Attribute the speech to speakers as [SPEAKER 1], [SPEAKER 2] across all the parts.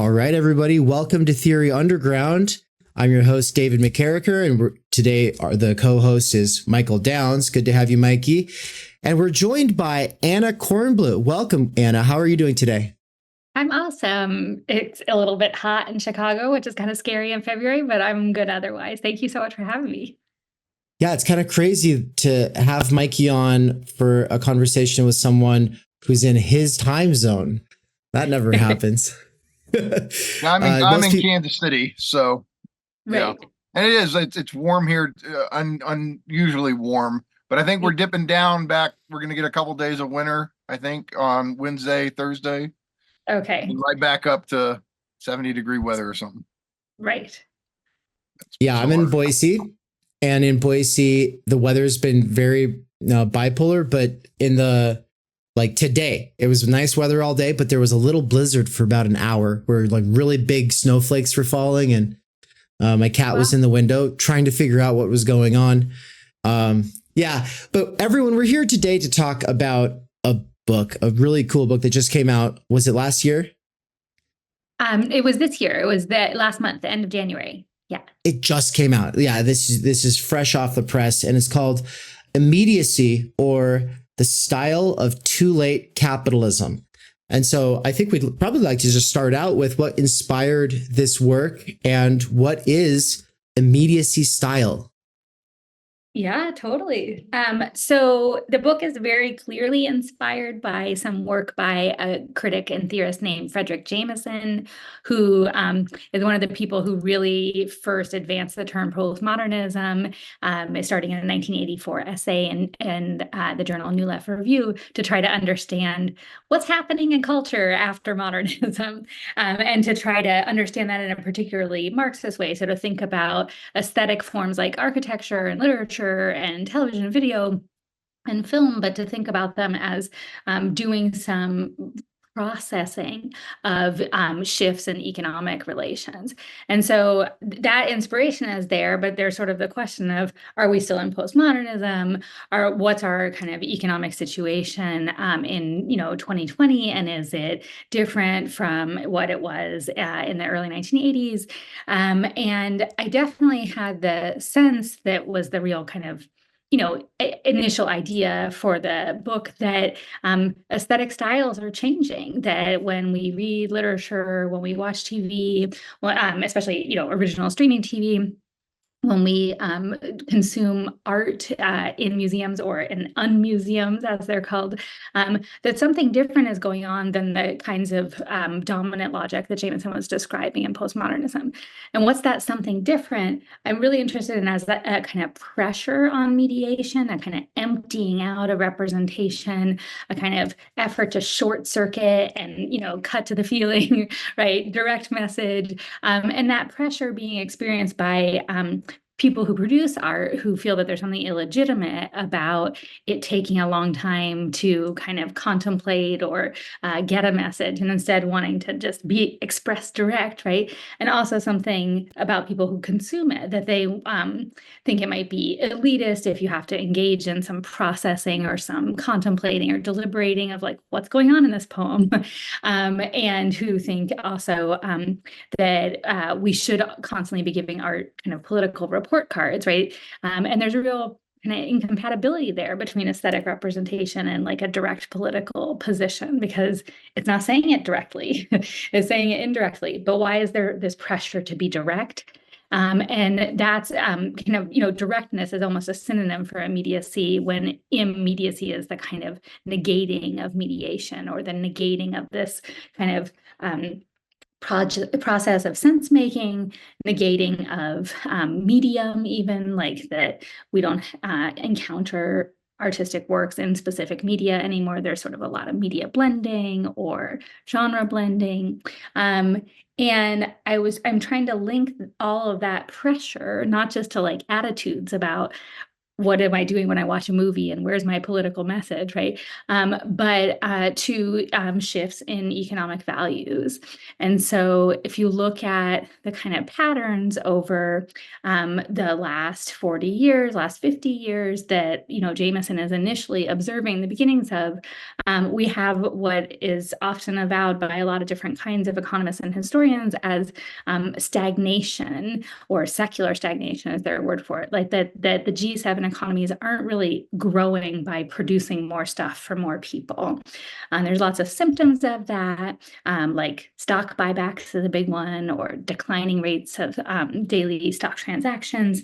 [SPEAKER 1] All right, everybody, welcome to Theory Underground. I'm your host, David McKerracher, and today the co-host is Michael Downs. Good to have you, Mikey. And we're joined by Anna Kornbluh. Welcome, Anna. How are you doing today?
[SPEAKER 2] I'm awesome. It's a little bit hot in Chicago, which is kind of scary in February, but I'm good otherwise. Thank you so much for having me.
[SPEAKER 1] Yeah, it's kind of crazy to have Mikey on for a conversation with someone who's in his time zone. That never happens.
[SPEAKER 3] I'm in Kansas City, so yeah,
[SPEAKER 2] Right.
[SPEAKER 3] and it's warm here, unusually warm. But I think we're dipping down back. We're gonna get a couple days of winter, I think, on Wednesday, Thursday.
[SPEAKER 2] Okay.
[SPEAKER 3] And right back up to 70-degree weather or something.
[SPEAKER 2] Right.
[SPEAKER 1] Yeah, I'm in Boise, and in Boise, the weather's been very bipolar, but like today, it was nice weather all day, but there was a little blizzard for about an hour where like really big snowflakes were falling, and my cat was in the window trying to figure out what was going on. Yeah, but everyone, we're here today to talk about a book, a really cool book that just came out. Was it last year?
[SPEAKER 2] It was this year. It was the last month, the end of January. Yeah.
[SPEAKER 1] It just came out. Yeah, this is fresh off the press, and it's called Immediacy, or The Style of Too Late Capitalism. And so I think we'd probably like to just start out with what inspired this work and what is immediacy style.
[SPEAKER 2] Yeah, totally. So the book is very clearly inspired by some work by a critic and theorist named Frederick Jameson, who is one of the people who really first advanced the term postmodernism, starting in a 1984 essay in the journal New Left Review to try to understand what's happening in culture after modernism, and to try to understand that in a particularly Marxist way. So to think about aesthetic forms like architecture and literature and television and video and film, but to think about them as doing some processing of shifts in economic relations. And so that inspiration is there, but there's sort of the question of, are we still in postmodernism? Or what's our kind of economic situation in 2020? And is it different from what it was in the early 1980s? And I definitely had the sense that was the real kind of initial idea for the book, that aesthetic styles are changing, that when we read literature, when we watch TV, especially, original streaming TV, when we consume art in museums or in unmuseums, as they're called, that something different is going on than the kinds of dominant logic that Jameson was describing in postmodernism. And what's that something different? I'm really interested in as that kind of pressure on mediation, a kind of emptying out of representation, a kind of effort to short circuit and cut to the feeling, right? Direct message, and that pressure being experienced by people who produce art who feel that there's something illegitimate about it taking a long time to kind of contemplate or get a message, and instead wanting to just be expressed direct, right? And also something about people who consume it, that they think it might be elitist if you have to engage in some processing or some contemplating or deliberating of like what's going on in this poem, and who think also that we should constantly be giving art kind of political report cards, right? And there's a real kind of incompatibility there between aesthetic representation and like a direct political position, because it's not saying it directly, it's saying it indirectly. But why is there this pressure to be direct? And that's kind of, directness is almost a synonym for immediacy, when immediacy is the kind of negating of mediation, or the negating of this kind of process of sense making, negating of medium, even like that we don't encounter artistic works in specific media anymore. There's sort of a lot of media blending or genre blending. And I'm trying to link all of that pressure, not just to like attitudes about what am I doing when I watch a movie and where's my political message, right? But to shifts in economic values. And so if you look at the kind of patterns over the last 40 years, last 50 years that, Jameson is initially observing the beginnings of, we have what is often avowed by a lot of different kinds of economists and historians as stagnation, or secular stagnation is their word for it, like that the G7 economies aren't really growing by producing more stuff for more people. There's lots of symptoms of that, like stock buybacks is a big one, or declining rates of daily stock transactions.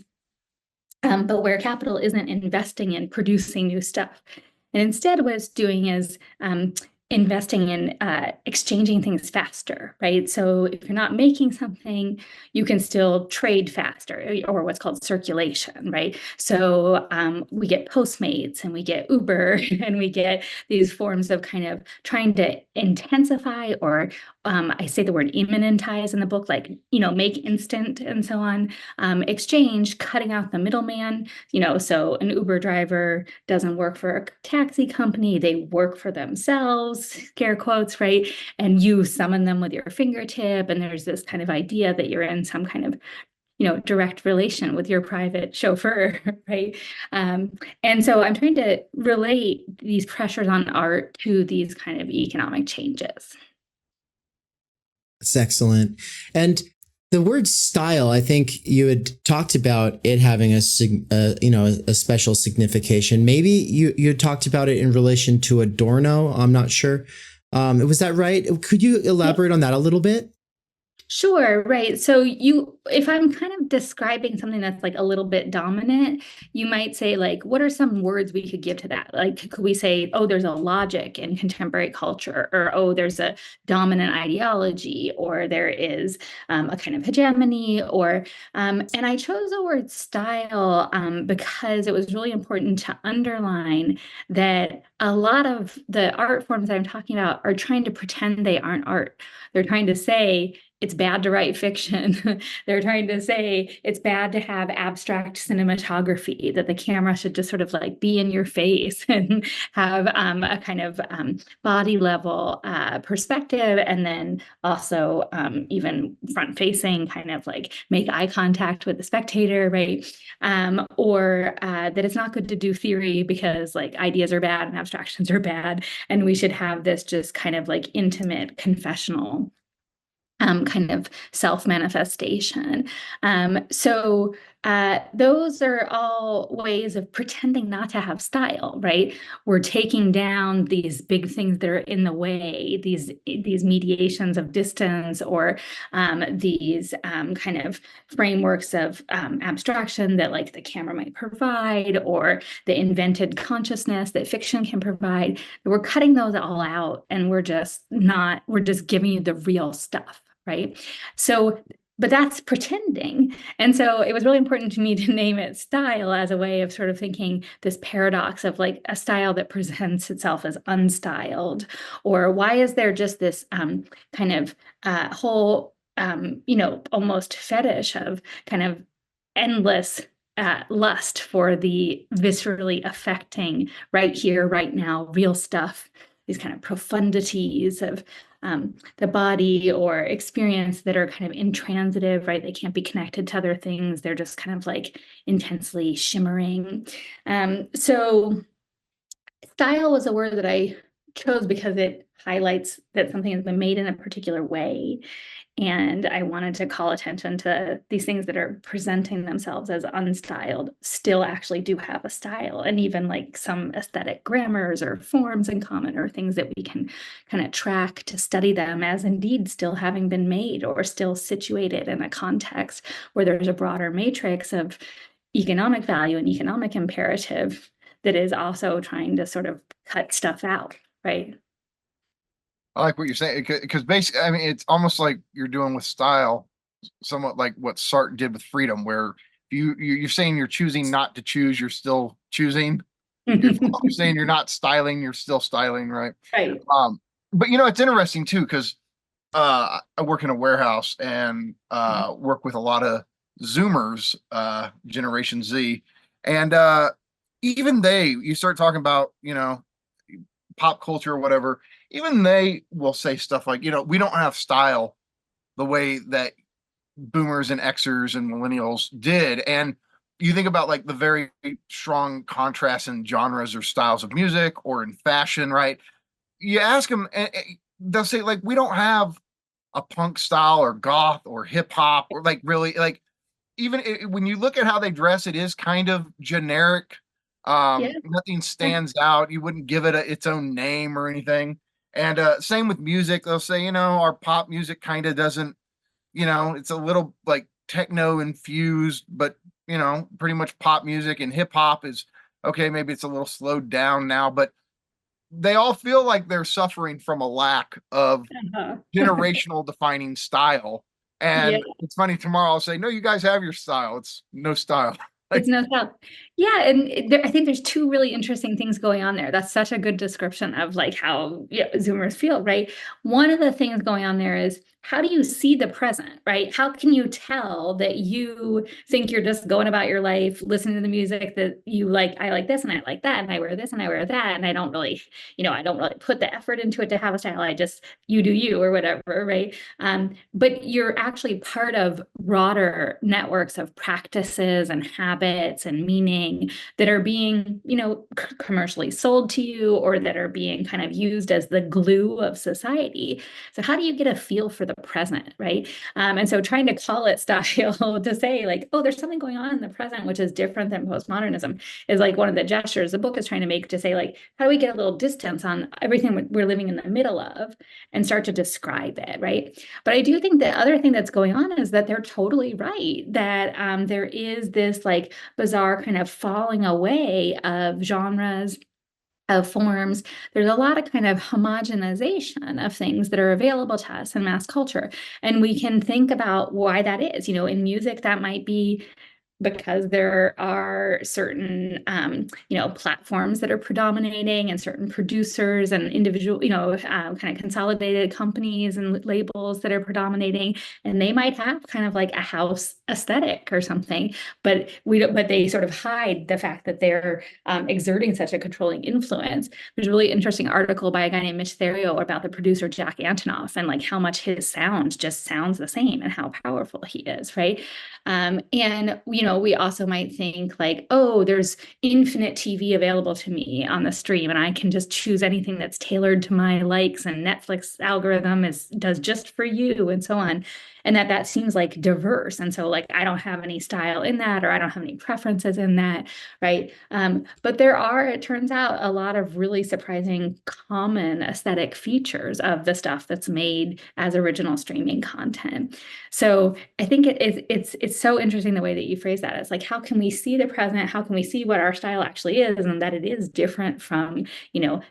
[SPEAKER 2] But where capital isn't investing in producing new stuff. And instead what it's doing is investing in exchanging things faster, right? So if you're not making something, you can still trade faster, or what's called circulation, right? So we get Postmates and we get Uber and we get these forms of kind of trying to intensify, or I say the word immanentize in the book, like, make instant and so on, exchange, cutting out the middleman, so an Uber driver doesn't work for a taxi company, they work for themselves, scare quotes, right? And you summon them with your fingertip. And there's this kind of idea that you're in some kind of, direct relation with your private chauffeur, right? And so I'm trying to relate these pressures on art to these kind of economic changes.
[SPEAKER 1] That's excellent. And the word style, I think you had talked about it having a special signification. Maybe you talked about it in relation to Adorno. I'm not sure. Was that right? Could you elaborate on that a little bit?
[SPEAKER 2] Sure, right. So if I'm kind of describing something that's like a little bit dominant, you might say, like, what are some words we could give to that? Like, could we say, oh, there's a logic in contemporary culture, or, oh, there's a dominant ideology, or there is a kind of hegemony, or, and I chose the word style because it was really important to underline that a lot of the art forms that I'm talking about are trying to pretend they aren't art. They're trying to say, it's bad to write fiction. They're trying to say it's bad to have abstract cinematography, that the camera should just sort of like be in your face and have a kind of body level perspective. And then also even front facing, kind of like make eye contact with the spectator, right? Or that it's not good to do theory because like ideas are bad and abstractions are bad. And we should have this just kind of like intimate confessional kind of self-manifestation. So those are all ways of pretending not to have style, right? We're taking down these big things that are in the way, these mediations of distance, or these kind of frameworks of abstraction that like the camera might provide, or the invented consciousness that fiction can provide. We're cutting those all out, and we're just giving you the real stuff. Right. So, but that's pretending. And so it was really important to me to name it style as a way of sort of thinking this paradox of like a style that presents itself as unstyled, or why is there just this kind of whole, almost fetish of kind of endless lust for the viscerally affecting right here, right now, real stuff, these kind of profundities of the body or experience that are kind of intransitive, right? They can't be connected to other things. They're just kind of like intensely shimmering. So style was a word that I chose because it highlights that something has been made in a particular way. And I wanted to call attention to these things that are presenting themselves as unstyled still actually do have a style, and even like some aesthetic grammars or forms in common, or things that we can kind of track to study them as indeed still having been made, or still situated in a context where there's a broader matrix of economic value and economic imperative that is also trying to sort of cut stuff out, right?
[SPEAKER 3] I like what you're saying, because basically, I mean, it's almost like you're doing with style, somewhat like what Sartre did with freedom, where you're saying you're choosing not to choose, you're still choosing. You're saying you're not styling, you're still styling, right?
[SPEAKER 2] Right.
[SPEAKER 3] But it's interesting too, because I work in a warehouse and work with a lot of Zoomers, Generation Z, and even you start talking about, pop culture or whatever, even they will say stuff like, we don't have style the way that boomers and Xers and millennials did. And you think about like the very strong contrast in genres or styles of music or in fashion, right? You ask them, and they'll say like, we don't have a punk style or goth or hip hop or like really like even when you look at how they dress, it is kind of generic.
[SPEAKER 2] Yeah.
[SPEAKER 3] Nothing stands out. You wouldn't give it its own name or anything. And same with music. They'll say, our pop music kind of doesn't, it's a little like techno infused, but pretty much pop music, and hip hop is okay. Maybe it's a little slowed down now, but they all feel like they're suffering from a lack of
[SPEAKER 2] Uh-huh.
[SPEAKER 3] generational defining style.
[SPEAKER 2] Yeah.
[SPEAKER 3] And it's funny, tomorrow I'll say, no, you guys have your style. It's no style.
[SPEAKER 2] It's no doubt. Yeah, and I think there's two really interesting things going on there. That's such a good description of like how Zoomers feel, right? One of the things going on there is, how do you see the present, right? How can you tell that you think you're just going about your life, listening to the music that you like? I like this and I like that, and I wear this and I wear that, and I don't really, I don't really put the effort into it to have a style. I just, you do you or whatever, right? But you're actually part of broader networks of practices and habits and meaning that are being, commercially sold to you, or that are being kind of used as the glue of society. So how do you get a feel for the present, right? And so trying to call it style to say like, oh, there's something going on in the present, which is different than postmodernism, is like one of the gestures the book is trying to make, to say like, how do we get a little distance on everything we're living in the middle of and start to describe it, right? But I do think the other thing that's going on is that they're totally right, that there is this like bizarre kind of falling away of genres, of forms. There's a lot of kind of homogenization of things that are available to us in mass culture. And we can think about why that is. In music, that might be because there are certain platforms that are predominating, and certain producers and individual kind of consolidated companies and labels that are predominating, and they might have kind of like a house aesthetic or something, but they sort of hide the fact that they're exerting such a controlling influence. There's a really interesting article by a guy named Mitch Theriault about the producer Jack Antonoff, and like how much his sound just sounds the same and how powerful he is, right? And we also might think like, oh, there's infinite TV available to me on the stream, and I can just choose anything that's tailored to my likes, and Netflix algorithm does just for you, and so on. And that seems like diverse. And so like, I don't have any style in that, or I don't have any preferences in that, right? But there are, it turns out, a lot of really surprising common aesthetic features of the stuff that's made as original streaming content. So I think it's so interesting the way that you phrase that. It's like, how can we see the present? How can we see what our style actually is, and that it is different from,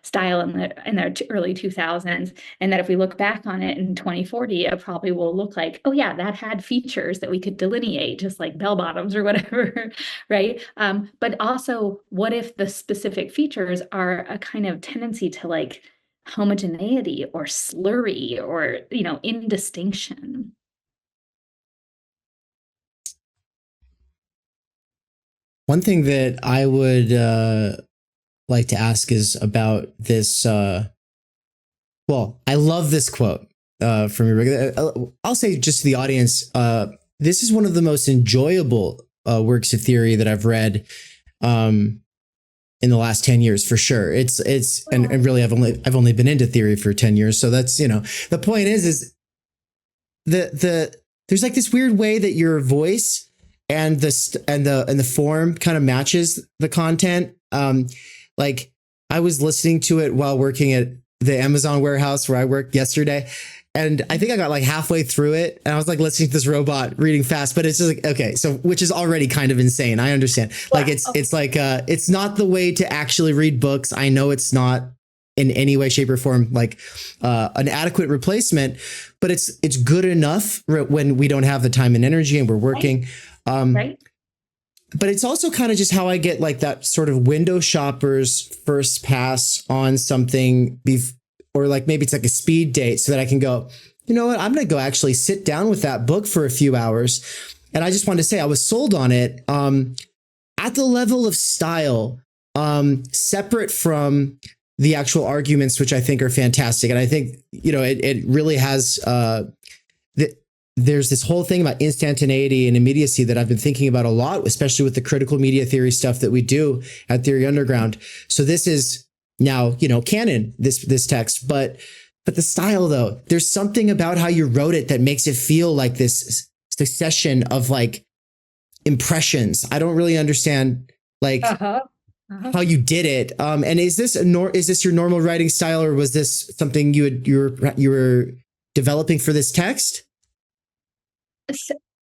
[SPEAKER 2] style in the early 2000s, and that if we look back on it in 2040, it probably will look like, oh yeah, that had features that we could delineate, just like bell bottoms or whatever, right? But also, what if the specific features are a kind of tendency to like homogeneity or slurry or, indistinction?
[SPEAKER 1] One thing that I would like to ask is about this. Well, I love this quote from your. I'll say just to the audience, this is one of the most enjoyable works of theory that I've read in the last 10 years, for sure. And really, I've only been into theory for 10 years, so that's the point is there's like this weird way that your voice and the form kind of matches the content. Like I was listening to it while working at the Amazon warehouse where I worked yesterday, and I think I got like halfway through it, and I was like listening to this robot reading fast, but it's just like, okay, so which is already kind of insane. I understand. Like it's like it's not the way to actually read books. I know it's not in any way, shape, or form like an adequate replacement, but it's good enough when we don't have the time and energy and we're working.
[SPEAKER 2] Right.
[SPEAKER 1] But it's also kind of just how I get like that sort of window shopper's first pass on something, or like maybe it's like a speed date, so that I can go, you know what, I'm going to go actually sit down with that book for a few hours. And I just wanted to say I was sold on it at the level of style separate from the actual arguments, which I think are fantastic. And I think, it really has, there's this whole thing about instantaneity and immediacy that I've been thinking about a lot, especially with the critical media theory stuff that we do at Theory Underground. So this is now, canon, this text, but the style though, there's something about how you wrote it that makes it feel like this succession of like impressions. I don't really understand how you did it. And is this your normal writing style, or was this something you were developing for this text?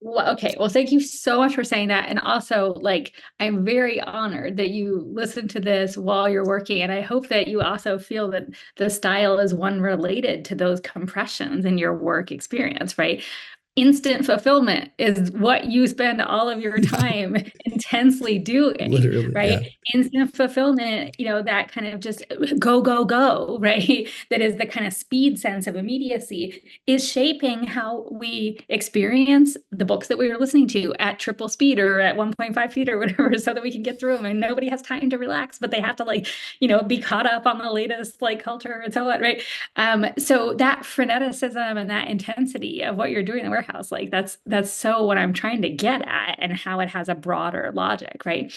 [SPEAKER 2] Okay. Well, thank you so much for saying that. And also, I'm very honored that you listened to this while you're working. And I hope that you also feel that the style is one related to those compressions in your work experience, right? Instant fulfillment is what you spend all of your time intensely doing. Literally, right? Yeah. Instant fulfillment, that kind of just go, go, go, right? That is the kind of speed sense of immediacy is shaping how we experience the books that we were listening to at triple speed or at 1.5 feet or whatever, so that we can get through them. And nobody has time to relax, but they have to be caught up on the latest culture and so on, right? So that freneticism and that intensity of what you're doing in the warehouse, that's so what I'm trying to get at, and how it has a broader logic, right?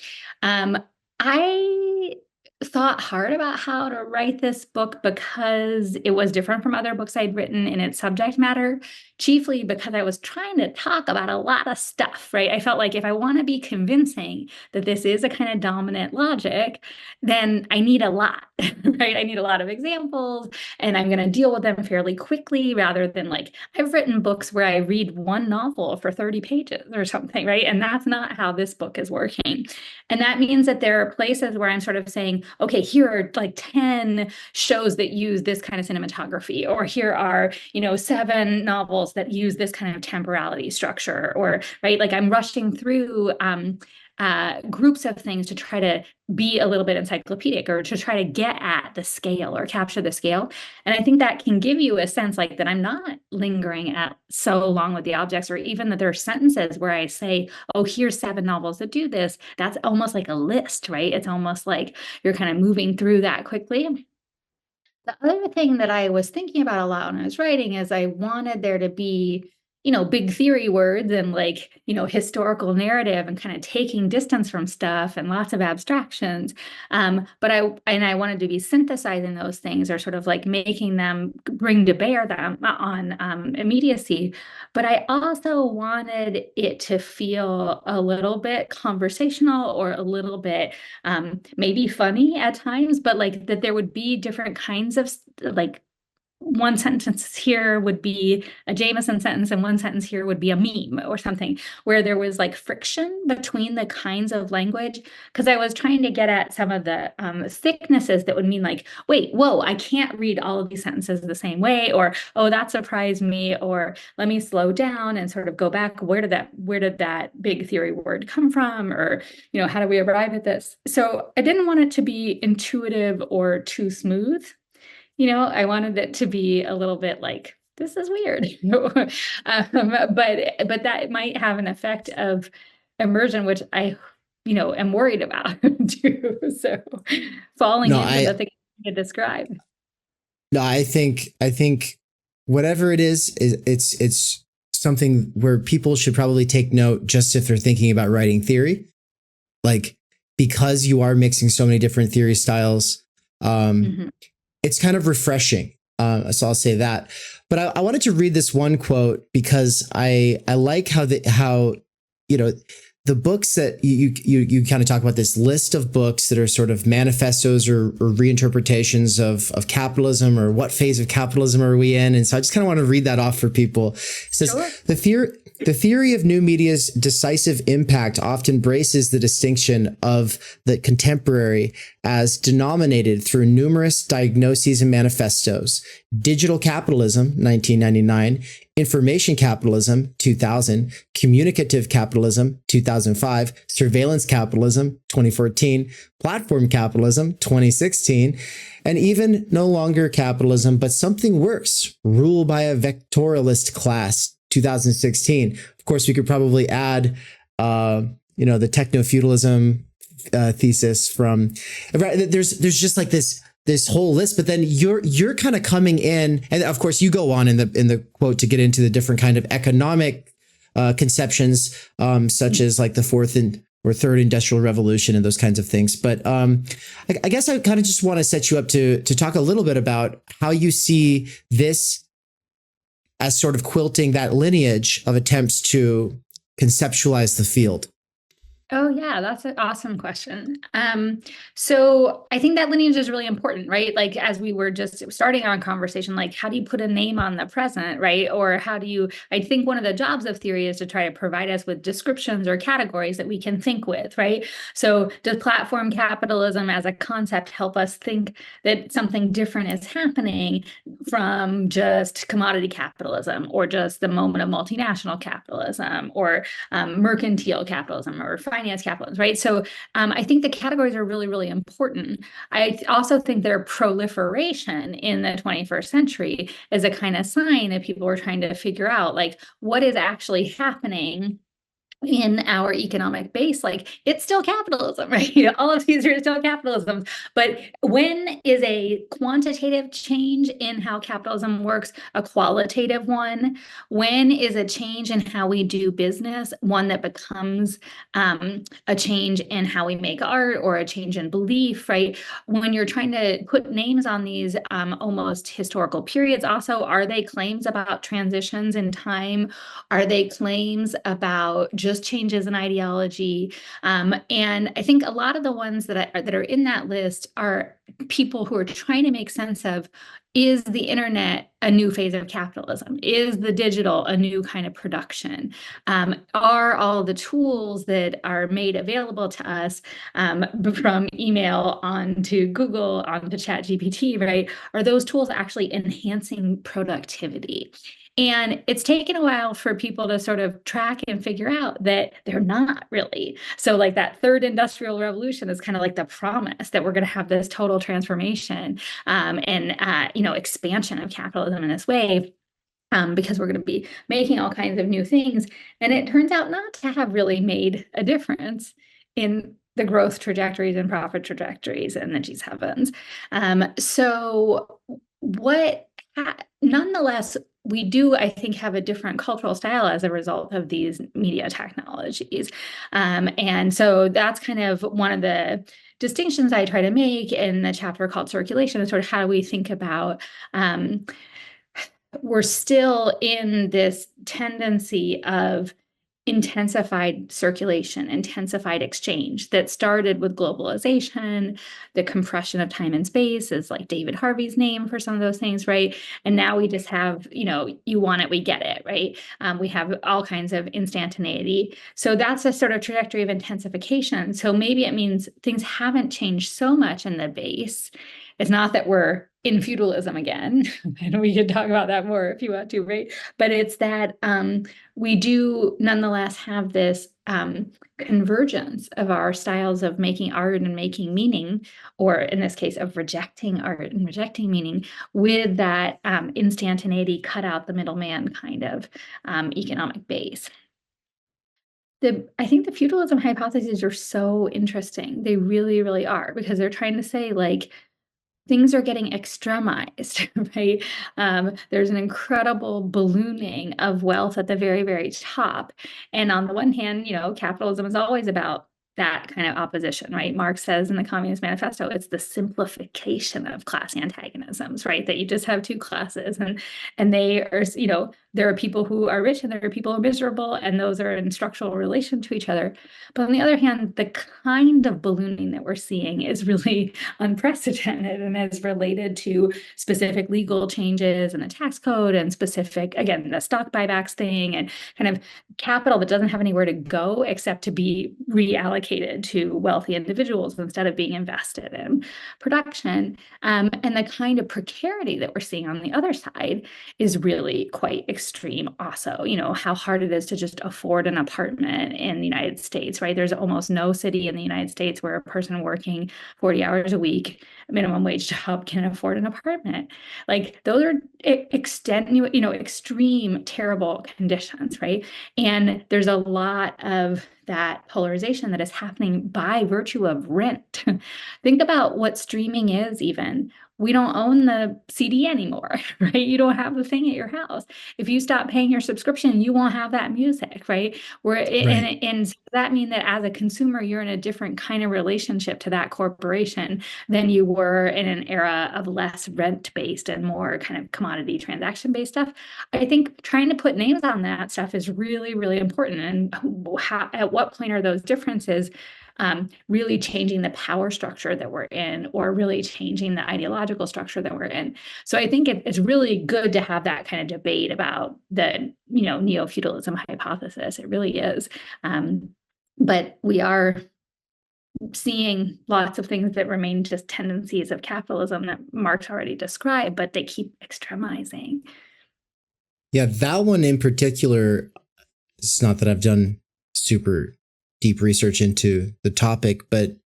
[SPEAKER 2] I thought hard about how to write this book because it was different from other books I'd written in its subject matter, chiefly because I was trying to talk about a lot of stuff, right? I felt like if I want to be convincing that this is a kind of dominant logic, then I need a lot, right? I need a lot of examples, and I'm going to deal with them fairly quickly, rather than I've written books where I read one novel for 30 pages or something, right? And that's not how this book is working. And that means that there are places where I'm sort of saying, okay, here are 10 shows that use this kind of cinematography, or here are, 7 novels that use this kind of temporality structure, or, right, I'm rushing through groups of things to try to be a little bit encyclopedic, or to try to get at the scale or capture the scale. And I think that can give you a sense that I'm not lingering at so long with the objects, or even that there are sentences where I say, oh, here's 7 novels that do this. That's almost like a list, right? It's almost like you're kind of moving through that quickly. The other thing that I was thinking about a lot when I was writing is I wanted there to be, big theory words and historical narrative and kind of taking distance from stuff and lots of abstractions. But I wanted to be synthesizing those things, or sort of making them bring to bear them on immediacy. But I also wanted it to feel a little bit conversational, or a little bit maybe funny at times, but that there would be different kinds of one sentence here would be a Jameson sentence, and one sentence here would be a meme or something, where there was friction between the kinds of language. Because I was trying to get at some of the thicknesses that would mean wait, whoa, I can't read all of these sentences the same way, or, oh, that surprised me, or let me slow down and sort of go back. Where did that big theory word come from? Or, how do we arrive at this? So I didn't want it to be intuitive or too smooth. I wanted it to be a little bit this is weird, but that might have an effect of immersion, which I, am worried about too. So falling into the thing to describe.
[SPEAKER 1] No, I think whatever it is, it's something where people should probably take note, just if they're thinking about writing theory, because you are mixing so many different theory styles. It's kind of refreshing. So I'll say that. But I wanted to read this one quote because I like how the books that you kind of talk about, this list of books that are sort of manifestos or reinterpretations of capitalism, or what phase of capitalism are we in. And so I just kind of want to read that off for people. It says, sure. The theory of new media's decisive impact often braces the distinction of the contemporary as denominated through numerous diagnoses and manifestos. Digital capitalism, 1999, information capitalism, 2000, communicative capitalism, 2005, surveillance capitalism, 2014, platform capitalism, 2016, and even no longer capitalism, but something worse, rule by a vectorialist class, 2016. Of course, we could probably add, the techno-feudalism thesis from, there's just like this whole list, but then you're kind of coming in, and of course you go on in the quote to get into the different kind of economic conceptions, such as like the fourth or third industrial revolution and those kinds of things. But I guess I kind of just want to set you up to talk a little bit about how you see this as sort of quilting that lineage of attempts to conceptualize the field.
[SPEAKER 2] Oh, yeah, that's an awesome question. So I think that lineage is really important, right? Like, as we were just starting our conversation, like, how do you put a name on the present, right? Or how do you, I think one of the jobs of theory is to try to provide us with descriptions or categories that we can think with, right? So does platform capitalism as a concept help us think that something different is happening from just commodity capitalism, or just the moment of multinational capitalism, or mercantile capitalism, or finance capitalism, right? So I think the categories are really, really important. I also think their proliferation in the 21st century is a kind of sign that people are trying to figure out, like, what is actually happening in our economic base. Like, it's still capitalism, right? All of these are still capitalism. But when is a quantitative change in how capitalism works a qualitative one? When is a change in how we do business one that becomes a change in how we make art, or a change in belief, right? When you're trying to put names on these almost historical periods, also, are they claims about transitions in time? Are they claims about just changes in ideology? And I think a lot of the ones that are in that list are people who are trying to make sense of, is the internet a new phase of capitalism? Is the digital a new kind of production? Are all the tools that are made available to us, from email on to Google, on to ChatGPT, right? Are those tools actually enhancing productivity? And it's taken a while for people to sort of track and figure out that they're not really. So like that third industrial revolution is kind of like the promise that we're going to have this total transformation, and expansion of capitalism in this way, because we're going to be making all kinds of new things. And it turns out not to have really made a difference in the growth trajectories and profit trajectories in the G7s. Nonetheless, we do, I think, have a different cultural style as a result of these media technologies. And so that's kind of one of the distinctions I try to make in the chapter called Circulation, is sort of how do we think about, we're still in this tendency of intensified circulation, intensified exchange that started with globalization. The compression of time and space is like David Harvey's name for some of those things, right? And now we just have, you want it, we get it, right? We have all kinds of instantaneity. So that's a sort of trajectory of intensification. So maybe it means things haven't changed so much in the base. It's not that we're in feudalism again, and we could talk about that more if you want to, right? But it's that we do nonetheless have this convergence of our styles of making art and making meaning, or in this case of rejecting art and rejecting meaning, with that instantaneity, cut out the middleman kind of economic base. I think the feudalism hypotheses are so interesting. They really, really are, because they're trying to say, like, things are getting extremized, right? There's an incredible ballooning of wealth at the very, very top. And on the one hand, capitalism is always about that kind of opposition, right? Marx says in the Communist Manifesto, it's the simplification of class antagonisms, right? That you just have two classes, and they are, there are people who are rich and there are people who are miserable, and those are in structural relation to each other. But on the other hand, the kind of ballooning that we're seeing is really unprecedented, and is related to specific legal changes in the tax code, and specific, again, the stock buybacks thing, and kind of capital that doesn't have anywhere to go except to be reallocated to wealthy individuals instead of being invested in production. And the kind of precarity that we're seeing on the other side is really quite extreme. extreme also, how hard it is to just afford an apartment in the United States, right? There's almost no city in the United States where a person working 40 hours a week, minimum wage job, can afford an apartment. Like those are extreme, terrible conditions, right? And there's a lot of that polarization that is happening by virtue of rent. Think about what streaming is even. We don't own the CD anymore, right? You don't have the thing at your house. If you stop paying your subscription, you won't have that music, right? And so that mean that as a consumer, you're in a different kind of relationship to that corporation than you were in an era of less rent-based and more kind of commodity transaction-based stuff. I think trying to put names on that stuff is really, really important. And at what point are those differences really changing the power structure that we're in, or really changing the ideological structure that we're in? So I think it's really good to have that kind of debate about the neo-feudalism hypothesis. It really is. But we are seeing lots of things that remain just tendencies of capitalism that Marx already described, but they keep extremizing.
[SPEAKER 1] Yeah, that one in particular, it's not that I've done super deep research into the topic, but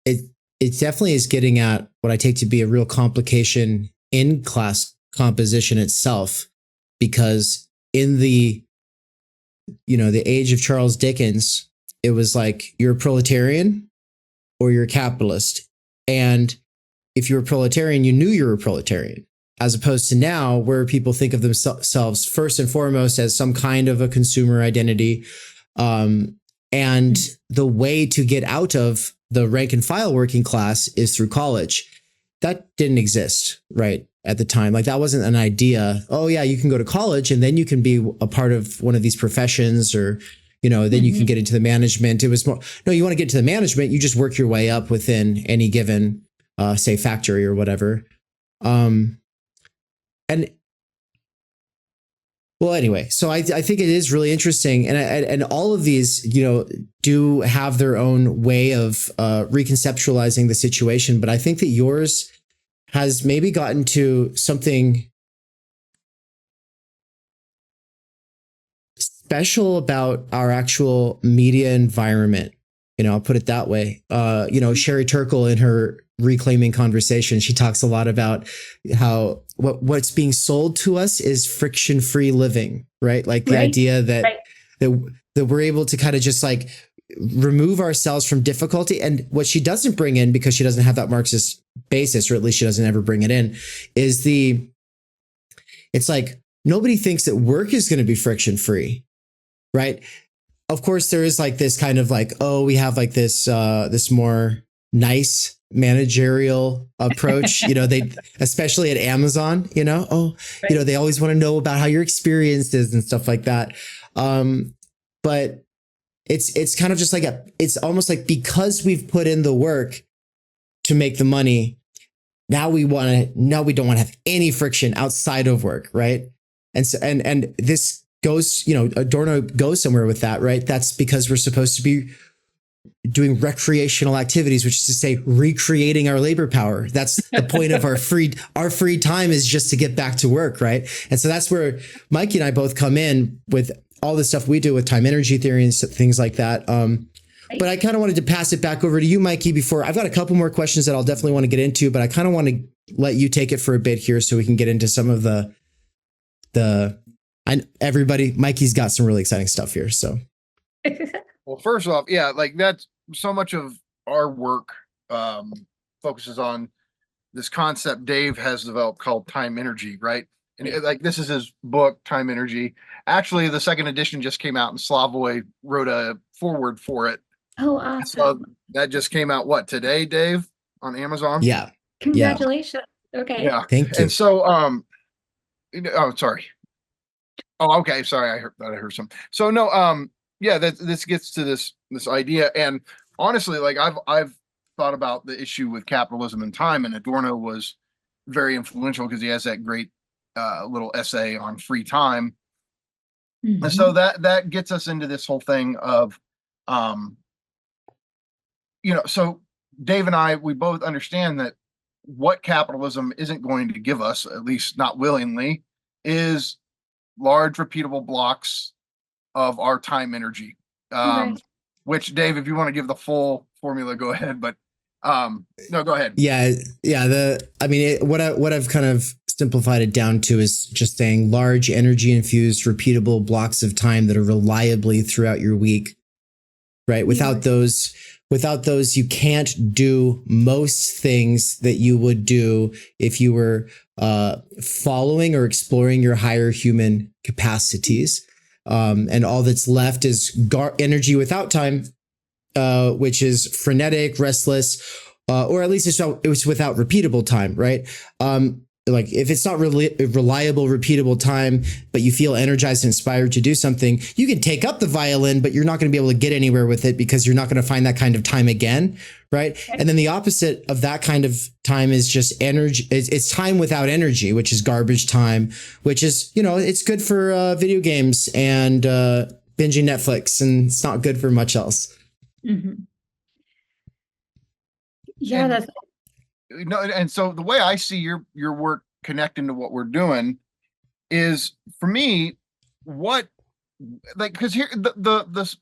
[SPEAKER 1] it definitely is getting at what I take to be a real complication in class composition itself, because in the age of Charles Dickens, it was like you're a proletarian or you're a capitalist. And if you were a proletarian, you knew you were a proletarian, as opposed to now where people think of themselves first and foremost as some kind of a consumer identity. And the way to get out of the rank and file working class is through college. That didn't exist, right, at the time. Like that wasn't an idea. Oh yeah, you can go to college and then you can be a part of one of these professions, or then you can get into the management. It was more, no, you want to get to the management, you just work your way up within any given, say, factory or whatever. Well, anyway, so I think it is really interesting. And all of these, do have their own way of reconceptualizing the situation. But I think that yours has maybe gotten to something special about our actual media environment. I'll put it that way. Sherry Turkle, in her Reclaiming Conversation, she talks a lot about how what's being sold to us is friction-free living, right? Like the idea that we're able to kind of just like remove ourselves from difficulty. And what she doesn't bring in, because she doesn't have that Marxist basis, or at least she doesn't ever bring it in, is it's like nobody thinks that work is going to be friction-free, right? Of course, there is like this kind of like, oh, we have like this more nice managerial approach, they, especially at Amazon, they always want to know about how your experience is and stuff like that. But it's kind of just like it's almost like, because we've put in the work to make the money, now we don't want to have any friction outside of work. Right. And so, and this goes, Adorno goes somewhere with that, right? That's because we're supposed to be doing recreational activities, which is to say recreating our labor power. That's the point of our free time, is just to get back to work. Right. And so that's where Mikey and I both come in with all the stuff we do with time energy theory and things like that. But I kind of wanted to pass it back over to you, Mikey, before I've got a couple more questions that I'll definitely want to get into, but I kind of want to let you take it for a bit here so we can get into some of Mikey's got some really exciting stuff here. So.
[SPEAKER 3] Well, first off, yeah, like that's so much of our work focuses on this concept Dave has developed called time energy, right? And like this is his book, Time Energy. Actually, the second edition just came out, and Slavoj wrote a foreword for it.
[SPEAKER 2] Oh, awesome!
[SPEAKER 3] So that just came out today, Dave, on Amazon.
[SPEAKER 1] Yeah.
[SPEAKER 2] Congratulations. Yeah. Okay.
[SPEAKER 3] Yeah.
[SPEAKER 1] Thank you.
[SPEAKER 3] And so, sorry. Oh, okay. Sorry, I heard some. So no, yeah, this gets to this idea, and honestly, like I've thought about the issue with capitalism and time, and Adorno was very influential because he has that great little essay on free time. And so that gets us into this whole thing of, so Dave and I, we both understand that what capitalism isn't going to give us, at least not willingly, is large repeatable blocks of our time energy.
[SPEAKER 2] Okay.
[SPEAKER 3] Which, Dave, if you want to give the full formula, go ahead. But no, go ahead.
[SPEAKER 1] Yeah. What I've kind of simplified it down to is just saying large energy infused repeatable blocks of time that are reliably throughout your week. Right. Without those, you can't do most things that you would do if you were following or exploring your higher human capacities. And all that's left is energy without time, which is frenetic, restless, or at least it was without repeatable time, right? Like if it's not really reliable, repeatable time, but you feel energized and inspired to do something, you can take up the violin, but you're not going to be able to get anywhere with it because you're not going to find that kind of time again, right? Okay. And then the opposite of that kind of time is just energy. It's time without energy, which is garbage time, which is, it's good for video games and binging Netflix, and it's not good for much else.
[SPEAKER 2] Mm-hmm. Yeah, that's.
[SPEAKER 3] No, and so the way I see your work connecting to what we're doing is, for me, because here the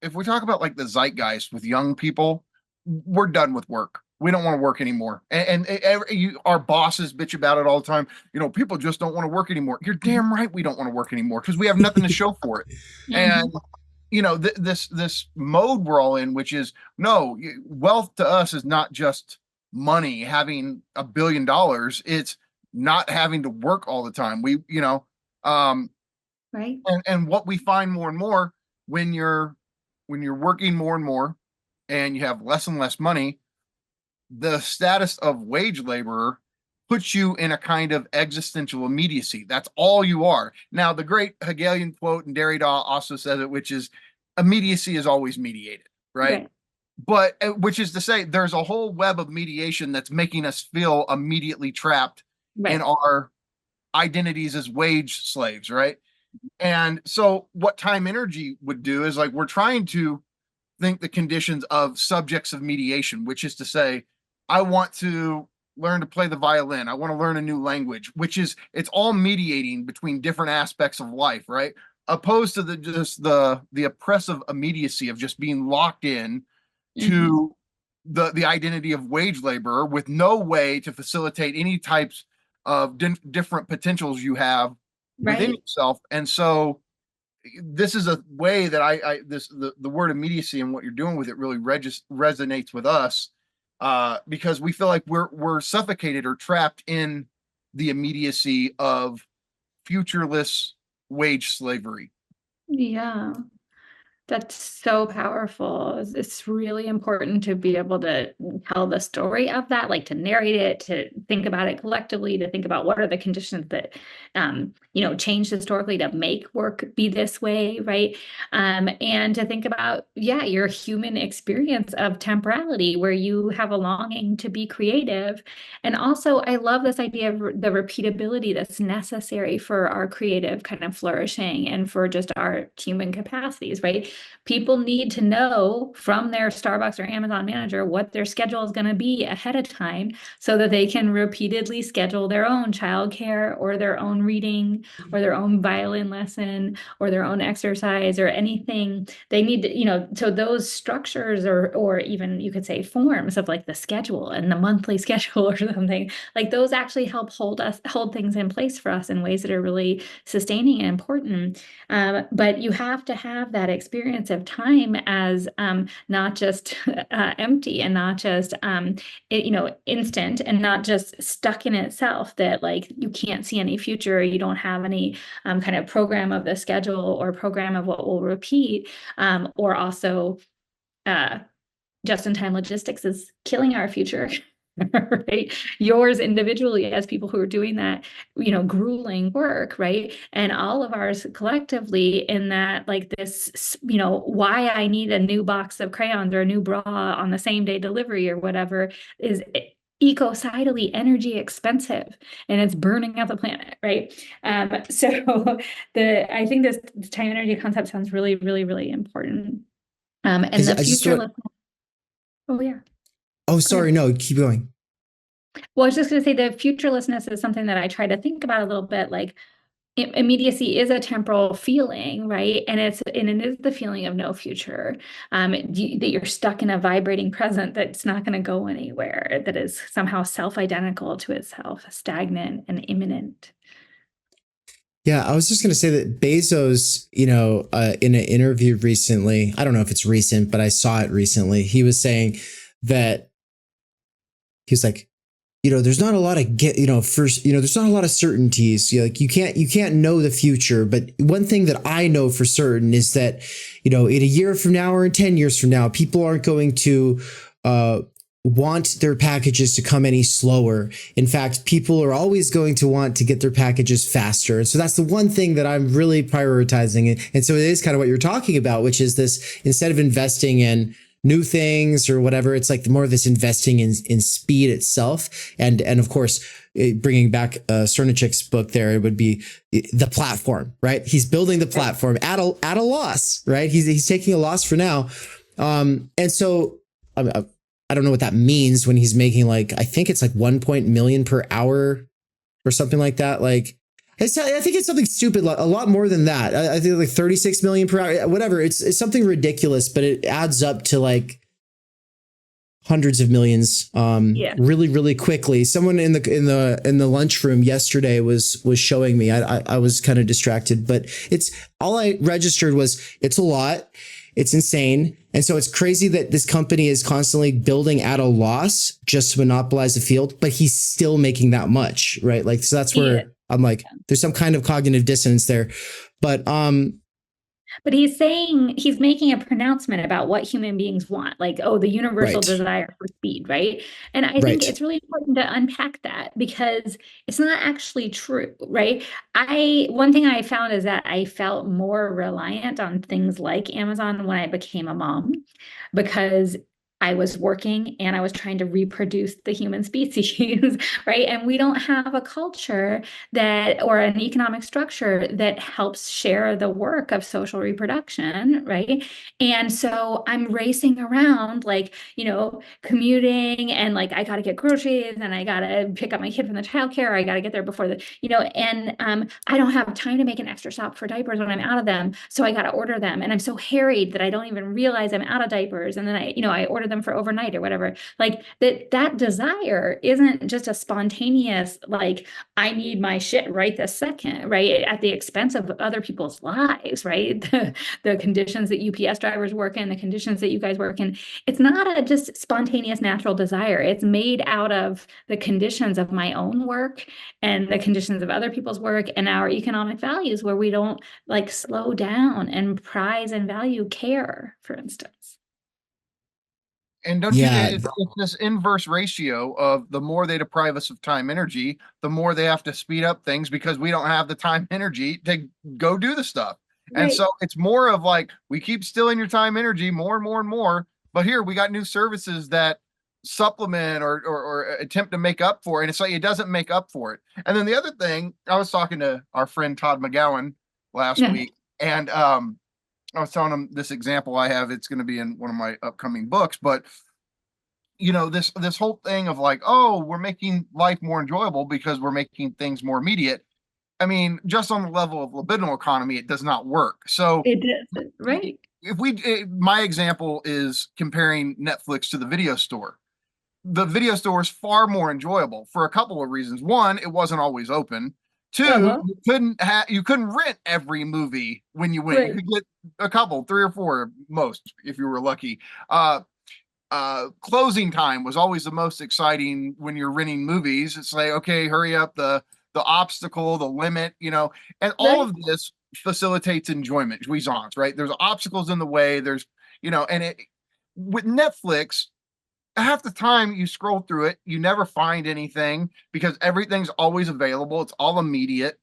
[SPEAKER 3] if we talk about like the zeitgeist with young people, we're done with work. We don't want to work anymore, and our bosses bitch about it all the time. People just don't want to work anymore. You're damn right we don't want to work anymore because we have nothing to show for it. And this mode we're all in, which is, no, wealth to us is not just money, having $1 billion. It's not having to work all the time.
[SPEAKER 2] Right.
[SPEAKER 3] And what we find more and more when you're working more and more and you have less and less money, the status of wage laborer puts you in a kind of existential immediacy. That's all you are. Now, the great Hegelian quote, and Derrida also says it, which is, immediacy is always mediated, right? But which is to say, there's a whole web of mediation that's making us feel immediately trapped in our identities as wage slaves, right? And so what time energy would do is, like, we're trying to think the conditions of subjects of mediation, which is to say, I want to learn to play the violin. I want to learn a new language, which is, it's all mediating between different aspects of life, right? Opposed to the oppressive immediacy of just being locked in to the identity of wage laborer with no way to facilitate any types of different potentials you have within yourself. And so this is a way that the word immediacy and what you're doing with it really resonates with us, because we feel like we're suffocated or trapped in the immediacy of futureless wage slavery.
[SPEAKER 2] Yeah. That's so powerful. It's really important to be able to tell the story of that, like to narrate it, to think about it collectively, to think about what are the conditions that, changed historically to make work be this way, right? And to think about, your human experience of temporality, where you have a longing to be creative. And also, I love this idea of the repeatability that's necessary for our creative kind of flourishing and for just our human capacities, right? People need to know from their Starbucks or Amazon manager what their schedule is going to be ahead of time, so that they can repeatedly schedule their own childcare or their own reading or their own violin lesson or their own exercise or anything they need to, so those structures or even you could say forms of like the schedule and the monthly schedule or something, like those actually help hold things in place for us in ways that are really sustaining and important. But you have to have that experience of time as not just empty and not just instant and not just stuck in itself, that like you can't see any future, you don't have any kind of program of the schedule or program of what will repeat, or also just-in-time logistics is killing our future. Right, yours individually as people who are doing that, grueling work, right, and all of ours collectively, in that, like this, why I need a new box of crayons or a new bra on the same day delivery or whatever is ecocidally energy expensive, and it's burning up the planet, right? So I think this time energy concept sounds really, really, really important. And the future. Oh yeah.
[SPEAKER 1] Oh, sorry. No, keep going.
[SPEAKER 2] Well, I was just going to say the futurelessness is something that I try to think about a little bit. Like, immediacy is a temporal feeling, right? And it is the feeling of no future, that you're stuck in a vibrating present that's not going to go anywhere, that is somehow self-identical to itself, stagnant and imminent.
[SPEAKER 1] Yeah, I was just going to say that Bezos, in an interview recently, I don't know if it's recent, but I saw it recently. He was saying that he's like, there's not a lot of there's not a lot of certainties. Like you can't know the future. But one thing that I know for certain is that, in a year from now or in 10 years from now, people aren't going to want their packages to come any slower. In fact, people are always going to want to get their packages faster. And so that's the one thing that I'm really prioritizing. And so it is kind of what you're talking about, which is this, instead of investing in new things or whatever, it's like more of this investing in speed itself. And of course, bringing back Cernichek's book there, it would be the platform, right? He's building the platform at a loss, right? He's taking a loss for now. And so I don't know what that means when he's making I think it's like 1 million per hour or something like that. Like I think it's something stupid, a lot more than that. I think like 36 million per hour, whatever. It's something ridiculous, but it adds up to like hundreds of millions really, really quickly. Someone in the lunchroom yesterday was showing me. I was kind of distracted, but it's all I registered was it's a lot. It's insane. And so it's crazy that this company is constantly building at a loss just to monopolize the field, but he's still making that much, right? Like, so that's where I'm like, there's some kind of cognitive dissonance there. But
[SPEAKER 2] he's making a pronouncement about what human beings want, like, the universal desire for speed, right? And I think it's really important to unpack that because it's not actually true, right? One thing I found is that I felt more reliant on things like Amazon when I became a mom, because I was working and I was trying to reproduce the human species, right? And we don't have a culture or an economic structure that helps share the work of social reproduction, right? And so I'm racing around, commuting, and I got to get groceries, and I got to pick up my kid from the childcare. I got to get there before and I don't have time to make an extra stop for diapers when I'm out of them. So I got to order them. And I'm so harried that I don't even realize I'm out of diapers. And then I order them for overnight or whatever. Like that desire isn't just a spontaneous, I need my shit right this second, right? At the expense of other people's lives, right? The conditions that UPS drivers work in, the conditions that you guys work in. It's not a just spontaneous natural desire. It's made out of the conditions of my own work and the conditions of other people's work and our economic values, where we don't slow down and prize and value care, for instance.
[SPEAKER 3] And don't you think it's this inverse ratio of the more they deprive us of time, energy, the more they have to speed up things because we don't have the time, energy to go do the stuff. Right. And so it's more of we keep stealing your time, energy more and more and more. But here we got new services that supplement or attempt to make up for it. And it's it doesn't make up for it. And then the other thing, I was talking to our friend Todd McGowan last week, and I was telling him this example I have. It's going to be in one of my upcoming books, but this whole thing of we're making life more enjoyable because we're making things more immediate. I mean, just on the level of libidinal economy, it does not work. So
[SPEAKER 2] it does, right?
[SPEAKER 3] My example is comparing Netflix to the video store. The video store is far more enjoyable for a couple of reasons. One, it wasn't always open. Two, you couldn't rent every movie when you went. Right. You could get a couple, 3 or 4 most, if you were lucky. Closing time was always the most exciting when you're renting movies. It's okay, hurry up, the obstacle, the limit, and all of this facilitates enjoyment, jouissance, right? There's obstacles in the way. There's, and with Netflix, half the time you scroll through it, you never find anything because everything's always available. It's all immediate.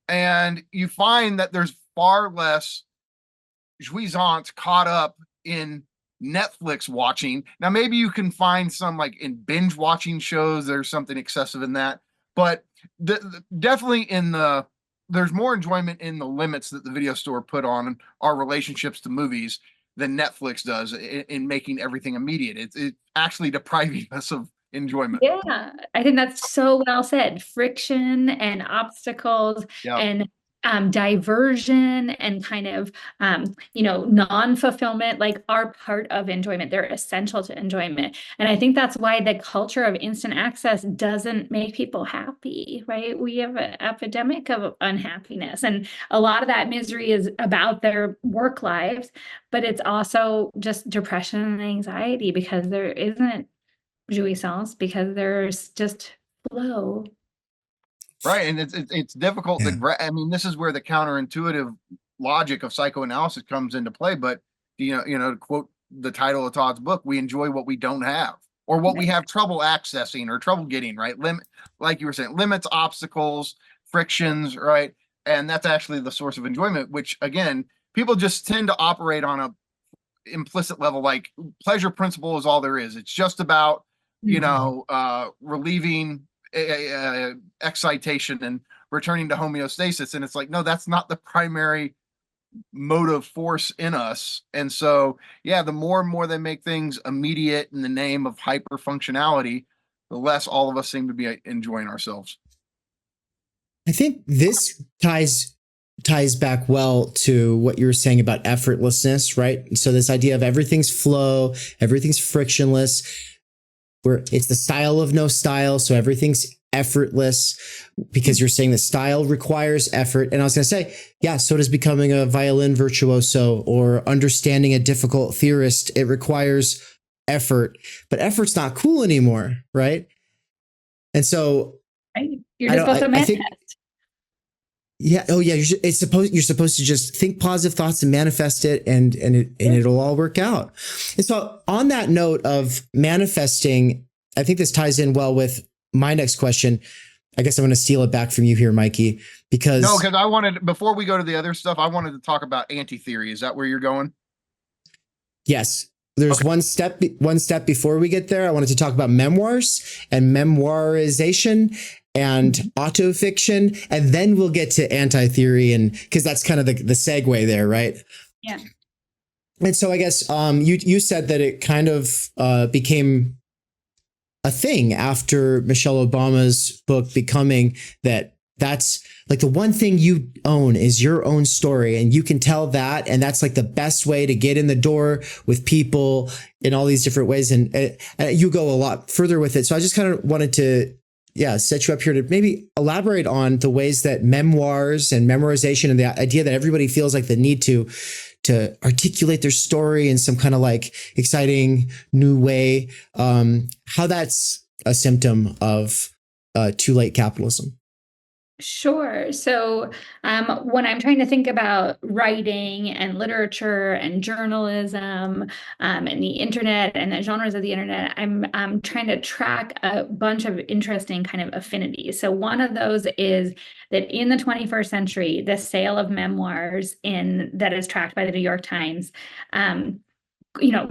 [SPEAKER 3] And you find that there's far less jouissance caught up in Netflix watching. Now, maybe you can find some in binge watching shows, there's something excessive in that, but definitely there's more enjoyment in the limits that the video store put on our relationships to movies than Netflix does in making everything immediate. It's actually depriving us of enjoyment.
[SPEAKER 2] Yeah, I think that's so well said. Friction and obstacles and diversion and kind of, non-fulfillment, like, are part of enjoyment. They're essential to enjoyment. And I think that's why the culture of instant access doesn't make people happy, right? We have an epidemic of unhappiness, and a lot of that misery is about their work lives, but it's also just depression and anxiety because there isn't jouissance, because there's just flow.
[SPEAKER 3] Right. And it's difficult to, I mean, this is where the counterintuitive logic of psychoanalysis comes into play. But, to quote the title of Todd's book, we enjoy what we don't have, or what we have trouble accessing or trouble getting, right? Like you were saying, limits, obstacles, frictions, right? And that's actually the source of enjoyment, which, again, people just tend to operate on a implicit level, like pleasure principle is all there is. It's just about, relieving excitation and returning to homeostasis. And it's like, no, that's not the primary motive force in us. And so, the more and more they make things immediate in the name of hyper functionality, the less all of us seem to be enjoying ourselves.
[SPEAKER 1] I think this ties back well to what you were saying about effortlessness, right? So this idea of everything's flow, everything's frictionless, where it's the style of no style. So everything's effortless, because you're saying that style requires effort. And I was going to say, so does becoming a violin virtuoso or understanding a difficult theorist. It requires effort, but effort's not cool anymore, right? And so
[SPEAKER 2] you're just supposed to manifest.
[SPEAKER 1] You're supposed to just think positive thoughts and manifest it, and it'll all work out. And so on that note of manifesting, I think this ties in well with my next question. I guess I'm going to steal it back from you here, Mikey, because
[SPEAKER 3] I wanted, before we go to the other stuff, I wanted to talk about anti-theory. Is that where you're going?
[SPEAKER 1] Yes. There's one step before we get there. I wanted to talk about memoirs and memoirization and autofiction, and then we'll get to anti-theory, and because that's kind of the segue there, right?
[SPEAKER 2] Yeah.
[SPEAKER 1] And so I guess you said that it kind of became a thing after Michelle Obama's book Becoming, that's like the one thing you own is your own story, and you can tell that, and that's like the best way to get in the door with people in all these different ways, and you go a lot further with it. So I just kind of wanted to set you up here to maybe elaborate on the ways that memoirs and memorization and the idea that everybody feels like the need to articulate their story in some kind of like exciting new way, how that's a symptom of too late capitalism.
[SPEAKER 2] Sure. So when I'm trying to think about writing and literature and journalism and the internet and the genres of the internet, I'm trying to track a bunch of interesting kind of affinities. So one of those is that in the 21st century, the sale of memoirs that is tracked by the New York Times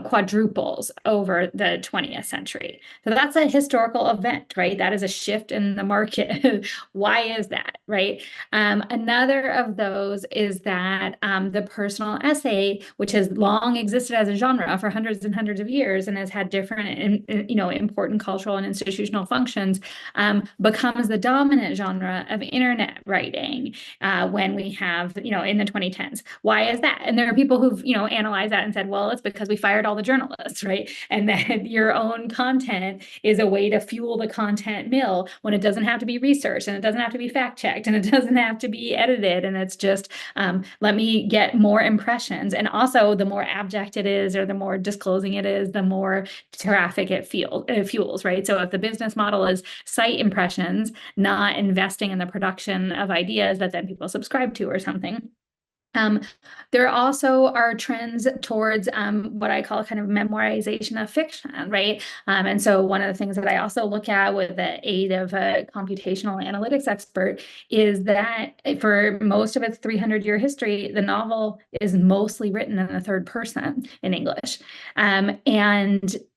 [SPEAKER 2] quadruples over the 20th century. So that's a historical event, right? That is a shift in the market. Why is that, right? Another of those is that the personal essay, which has long existed as a genre for hundreds and hundreds of years and has had different, important cultural and institutional functions, becomes the dominant genre of internet writing when we have, in the 2010s. Why is that? And there are people who've, analyzed that and said, well, it's because we fired all the journalists, right? And that your own content is a way to fuel the content mill when it doesn't have to be researched, and it doesn't have to be fact checked, and it doesn't have to be edited. And it's just, let me get more impressions. And also the more abject it is, or the more disclosing it is, the more traffic it fuels, right? So if the business model is site impressions, not investing in the production of ideas that then people subscribe to or something. There also are trends towards what I call kind of memoirization of fiction, right? And so one of the things that I also look at with the aid of a computational analytics expert is that for most of its 300-year history, the novel is mostly written in the third person in English. And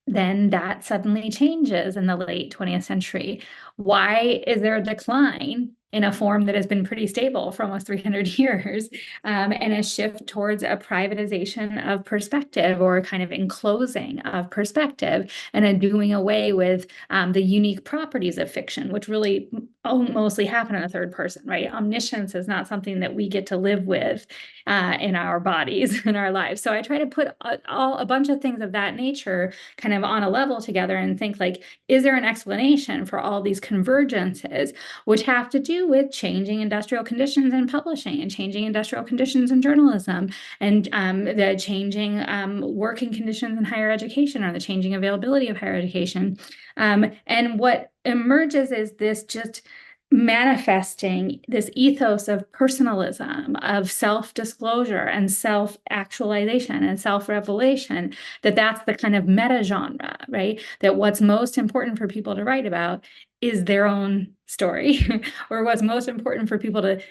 [SPEAKER 2] then that suddenly changes in the late 20th century. Why is there a decline in a form that has been pretty stable for almost 300 years, and a shift towards a privatization of perspective, or a kind of enclosing of perspective, and a doing away with the unique properties of fiction, which really mostly happen in a third person, right? Omniscience is not something that we get to live with in our bodies, in our lives. So I try to put a bunch of things of that nature kind of on a level together and think, like, is there an explanation for all these convergences, which have to do with changing industrial conditions in publishing, and changing industrial conditions in journalism, and the changing working conditions in higher education, or the changing availability of higher education. And what emerges is this just manifesting this ethos of personalism, of self-disclosure and self-actualization and self-revelation, that's the kind of meta genre, right? That what's most important for people to write about is their own story, or what's most important for people to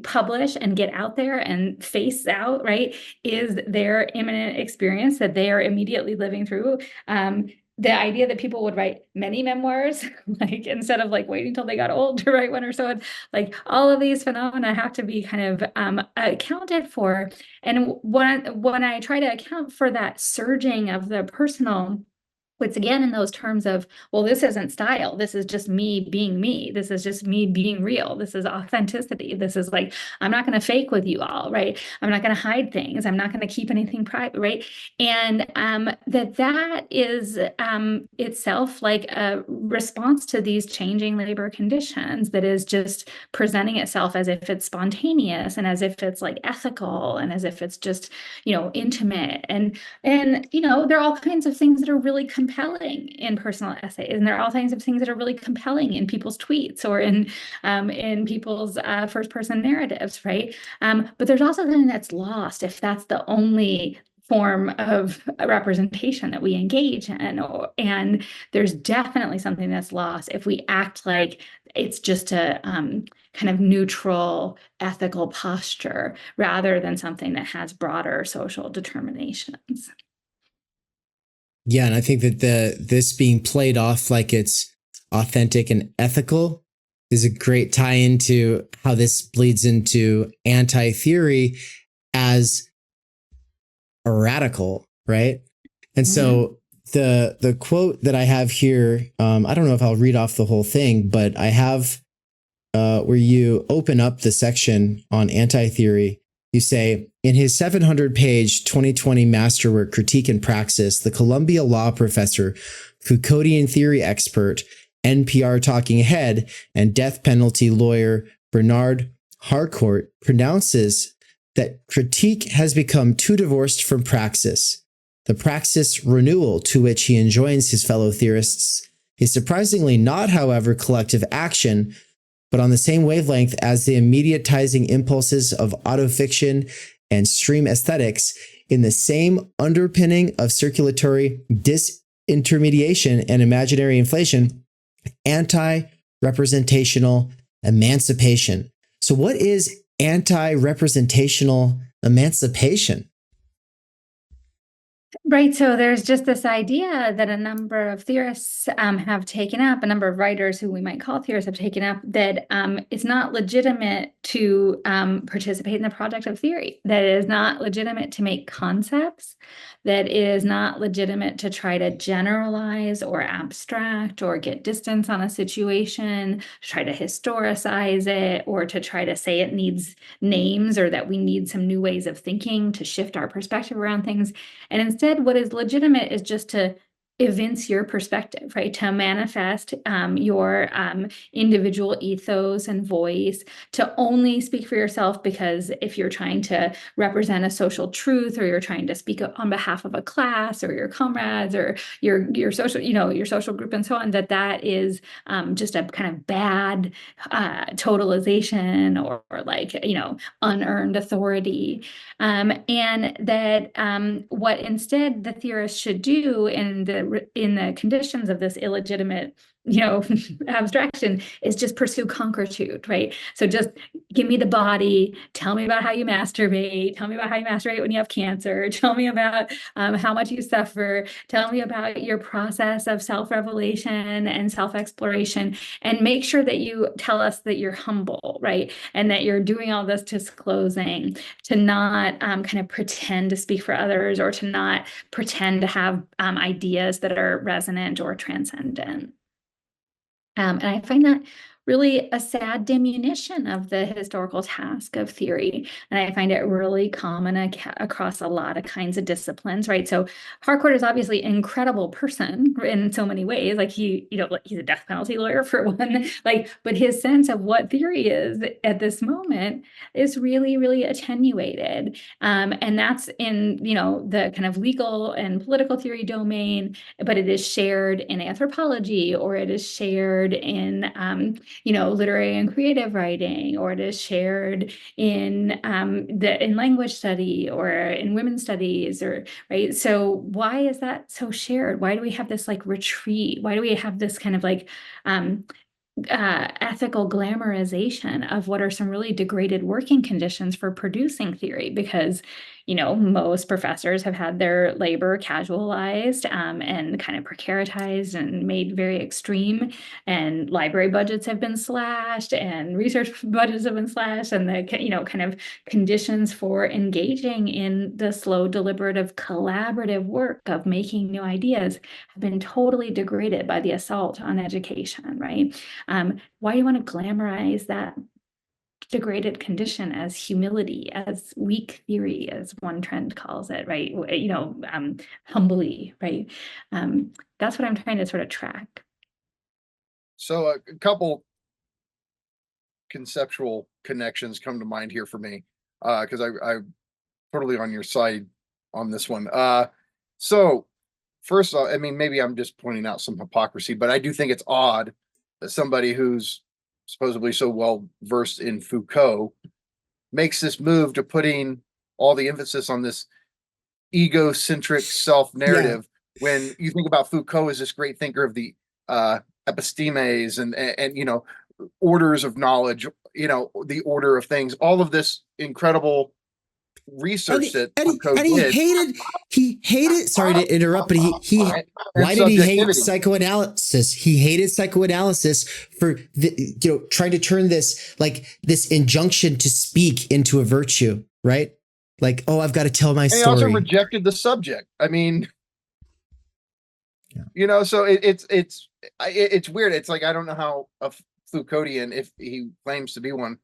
[SPEAKER 2] publish and get out there and face out, right, is their imminent experience that they are immediately living through. The idea that people would write many memoirs, like, instead of like waiting till they got old to write one or so, like, all of these phenomena have to be kind of accounted for. And when I try to account for that surging of the personal, it's again in those terms of, well, this isn't style. This is just me being me. This is just me being real. This is authenticity. This is like, I'm not going to fake with you all, right? I'm not going to hide things. I'm not going to keep anything private, right? And that is itself like a response to these changing labor conditions, that is just presenting itself as if it's spontaneous, and as if it's like ethical, and as if it's just, intimate. And there are all kinds of things that are really compelling in personal essays, and there are all kinds of things that are really compelling in people's tweets, or in people's first person narratives, right? But there's also something that's lost if that's the only form of representation that we engage in, and there's definitely something that's lost if we act like it's just a kind of neutral ethical posture, rather than something that has broader social determinations.
[SPEAKER 1] Yeah, and I think that this being played off like it's authentic and ethical is a great tie into how this bleeds into anti-theory as a radical, right? And so the quote that I have here, I don't know if I'll read off the whole thing, but I have where you open up the section on anti-theory. You say, in his 700-page 2020 masterwork, Critique and Praxis, the Columbia law professor, Foucauldian theory expert, NPR talking head, and death penalty lawyer Bernard Harcourt pronounces that critique has become too divorced from praxis. The praxis renewal to which he enjoins his fellow theorists is surprisingly not, however, collective action, but on the same wavelength as the immediatizing impulses of autofiction and stream aesthetics, in the same underpinning of circulatory disintermediation and imaginary inflation, anti-representational emancipation. So what is anti-representational emancipation?
[SPEAKER 2] Right. So there's just this idea that a number of theorists have taken up, a number of writers who we might call theorists have taken up, that it's not legitimate to participate in the project of theory, that it is not legitimate to make concepts, that it is not legitimate to try to generalize or abstract or get distance on a situation, to try to historicize it, or to try to say it needs names, or that we need some new ways of thinking to shift our perspective around things. And instead, what is legitimate is just to evince your perspective, right? To manifest your individual ethos and voice, to only speak for yourself, because if you're trying to represent a social truth, or you're trying to speak on behalf of a class or your comrades or your social, your social group and so on, that is just a kind of bad totalization, or like, unearned authority. And that what instead the theorist should do in the conditions of this illegitimate abstraction is just pursue concretude, right? So just give me the body, tell me about how you masturbate, tell me about how you masturbate when you have cancer, tell me about how much you suffer, tell me about your process of self-revelation and self-exploration, and make sure that you tell us that you're humble, right? And that you're doing all this disclosing, to not kind of pretend to speak for others, or to not pretend to have ideas that are resonant or transcendent. And I find that really a sad diminution of the historical task of theory. And I find it really common across a lot of kinds of disciplines, right? So Harcourt is obviously an incredible person in so many ways. Like he's a death penalty lawyer for one, but his sense of what theory is at this moment is really, really attenuated. And that's in, the kind of legal and political theory domain, but it is shared in anthropology, or it is shared in, literary and creative writing, or it is shared in language study, or in women's studies, or right. So why is that so shared? Why do we have this retreat? Why do we have this kind of ethical glamorization of what are some really degraded working conditions for producing theory? Because most professors have had their labor casualized and kind of precaritized and made very extreme, and library budgets have been slashed, and research budgets have been slashed, and the kind of conditions for engaging in the slow, deliberative, collaborative work of making new ideas have been totally degraded by the assault on education, right? Why do you want to glamorize that degraded condition as humility, as weak theory, as one trend calls it, right? Humbly, right? That's what I'm trying to sort of track.
[SPEAKER 3] So a couple conceptual connections come to mind here for me, because I'm totally on your side on this one. So first off, I mean, maybe I'm just pointing out some hypocrisy, but I do think it's odd that somebody who's supposedly so well versed in Foucault makes this move to putting all the emphasis on this egocentric self narrative. Yeah. When you think about Foucault as this great thinker of the epistemes and orders of knowledge, the order of things, all of this incredible research that Foucault did.
[SPEAKER 1] He hated, sorry to interrupt, but why did he hate psychoanalysis? He hated psychoanalysis for trying to turn this injunction to speak into a virtue, right? I've got to tell my story.
[SPEAKER 3] He also rejected the subject. I mean, so it's weird. It's I don't know how a Foucauldian, if he claims to be one,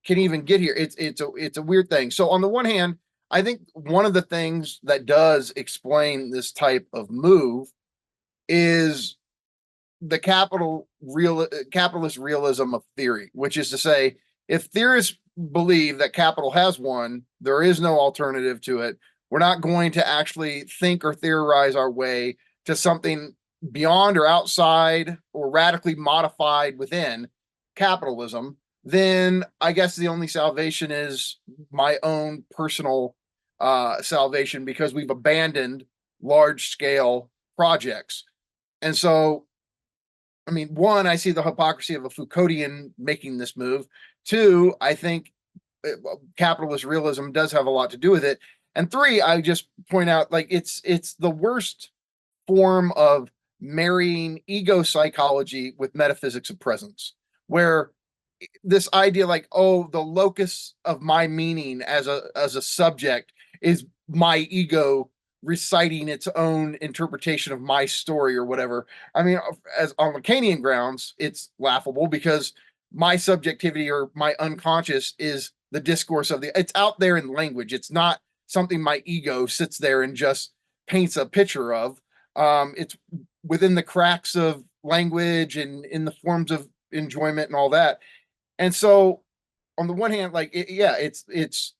[SPEAKER 3] can even get here. It's a weird thing. So on the one hand, I think one of the things that does explain this type of move is the capitalist realism of theory, which is to say, if theorists believe that capital has won, there is no alternative to it, we're not going to actually think or theorize our way to something beyond or outside or radically modified within capitalism, then I guess the only salvation is my own personal salvation, because we've abandoned large scale projects. And so, I mean, one, I see the hypocrisy of a Foucauldian making this move. Two, I think capitalist realism does have a lot to do with it. And three, I just point out it's the worst form of marrying ego psychology with metaphysics of presence, where this idea the locus of my meaning as a subject is my ego reciting its own interpretation of my story or whatever. I mean, as on Lacanian grounds, it's laughable because my subjectivity or my unconscious is the discourse it's out there in language. It's not something my ego sits there and just paints a picture of. It's within the cracks of language and in the forms of enjoyment and all that. And so on the one hand, it's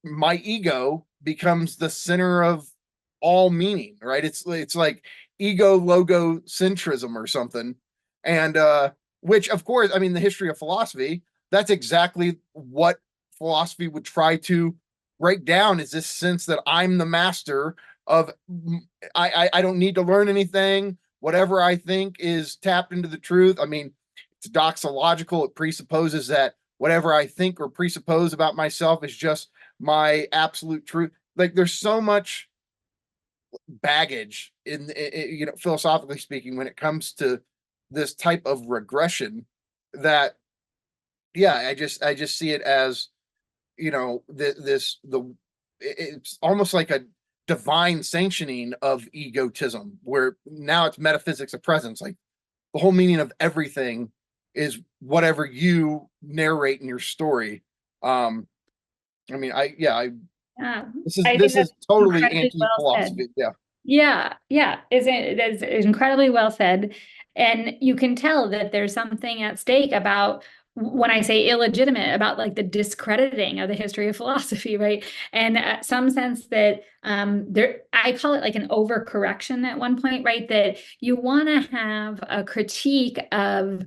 [SPEAKER 3] my ego becomes the center of all meaning, right? It's like ego logocentrism or something. And which, of course, I mean, the history of philosophy, that's exactly what philosophy would try to break down, is this sense that I'm the master of, I don't need to learn anything. whatever I think is tapped into the truth. I mean, it's doxological. It presupposes that whatever I think or presuppose about myself is just my absolute truth. Like, there's so much baggage in you know, philosophically speaking, when it comes to this type of regression, that I just see it as, you know, it's almost like a divine sanctioning of egotism, where now it's metaphysics of presence. Like, the whole meaning of everything is whatever you narrate in your story. I mean, this is totally anti-philosophy.
[SPEAKER 2] Yeah, it's incredibly well said. And you can tell that there's something at stake about, when I say illegitimate, about like the discrediting of the history of philosophy, right? And some sense that I call it like an overcorrection at one point, right? That you want to have a critique of,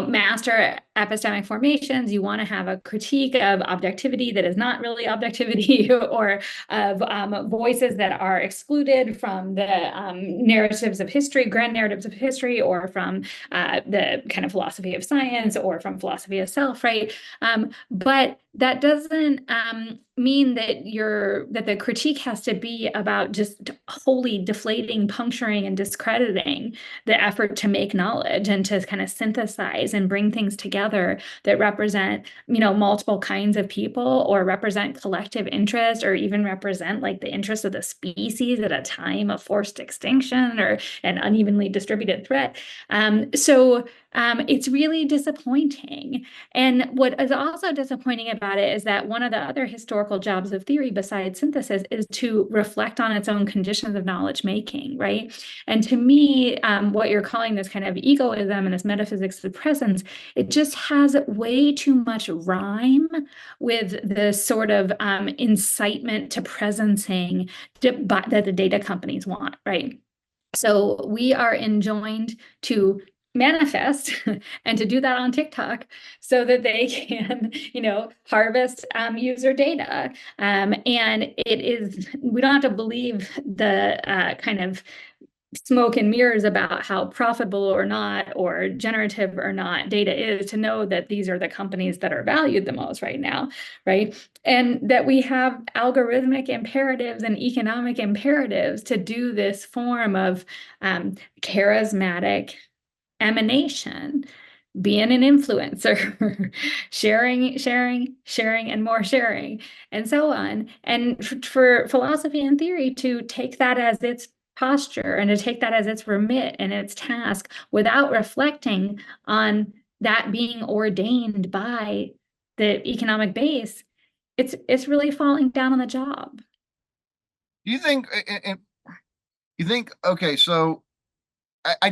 [SPEAKER 2] master epistemic formations. You want to have a critique of objectivity that is not really objectivity, or of voices that are excluded from the narratives of history, grand narratives of history, or from the kind of philosophy of science, or from philosophy of self, right? But that doesn't mean that the critique has to be about just wholly deflating, puncturing, and discrediting the effort to make knowledge and to kind of synthesize and bring things together that represent, multiple kinds of people, or represent collective interest, or even represent like the interests of the species at a time of forced extinction or an unevenly distributed threat. So it's really disappointing. And what is also disappointing about it is that one of the other historical jobs of theory besides synthesis is to reflect on its own conditions of knowledge making, right? And to me, what you're calling this kind of egoism and this metaphysics of presence, it just has way too much rhyme with the sort of incitement to presencing that the data companies want, right? So we are enjoined to manifest and to do that on TikTok so that they can, harvest user data. And we don't have to believe the kind of smoke and mirrors about how profitable or not, or generative or not data is, to know that these are the companies that are valued the most right now, right? And that we have algorithmic imperatives and economic imperatives to do this form of charismatic emanation, being an influencer, sharing, and more sharing, and so on. And for philosophy and theory to take that as its posture, and to take that as its remit and its task, without reflecting on that being ordained by the economic base, it's really falling down on the job.
[SPEAKER 3] You think, okay, so I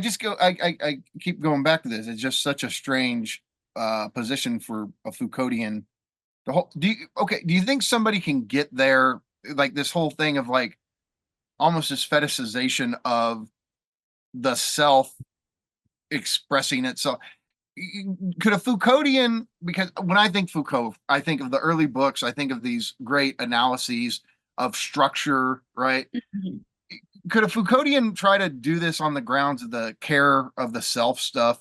[SPEAKER 3] keep going back to this. It's just such a strange position for a Foucauldian. Do you think somebody can get there, like this whole thing of like almost this fetishization of the self expressing itself? Could a Foucauldian, because when I think Foucault, I think of the early books, I think of these great analyses of structure, right? Mm-hmm. Could a Foucauldian try to do this on the grounds of the care of the self stuff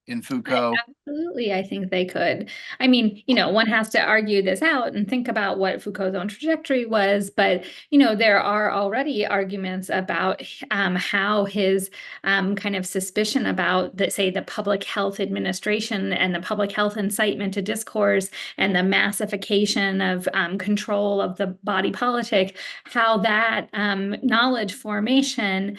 [SPEAKER 3] in Foucault?
[SPEAKER 2] Absolutely, I think they could. I mean, one has to argue this out and think about what Foucault's own trajectory was, but, there are already arguments about how his kind of suspicion about, the public health administration and the public health incitement to discourse and the massification of control of the body politic, how that knowledge formation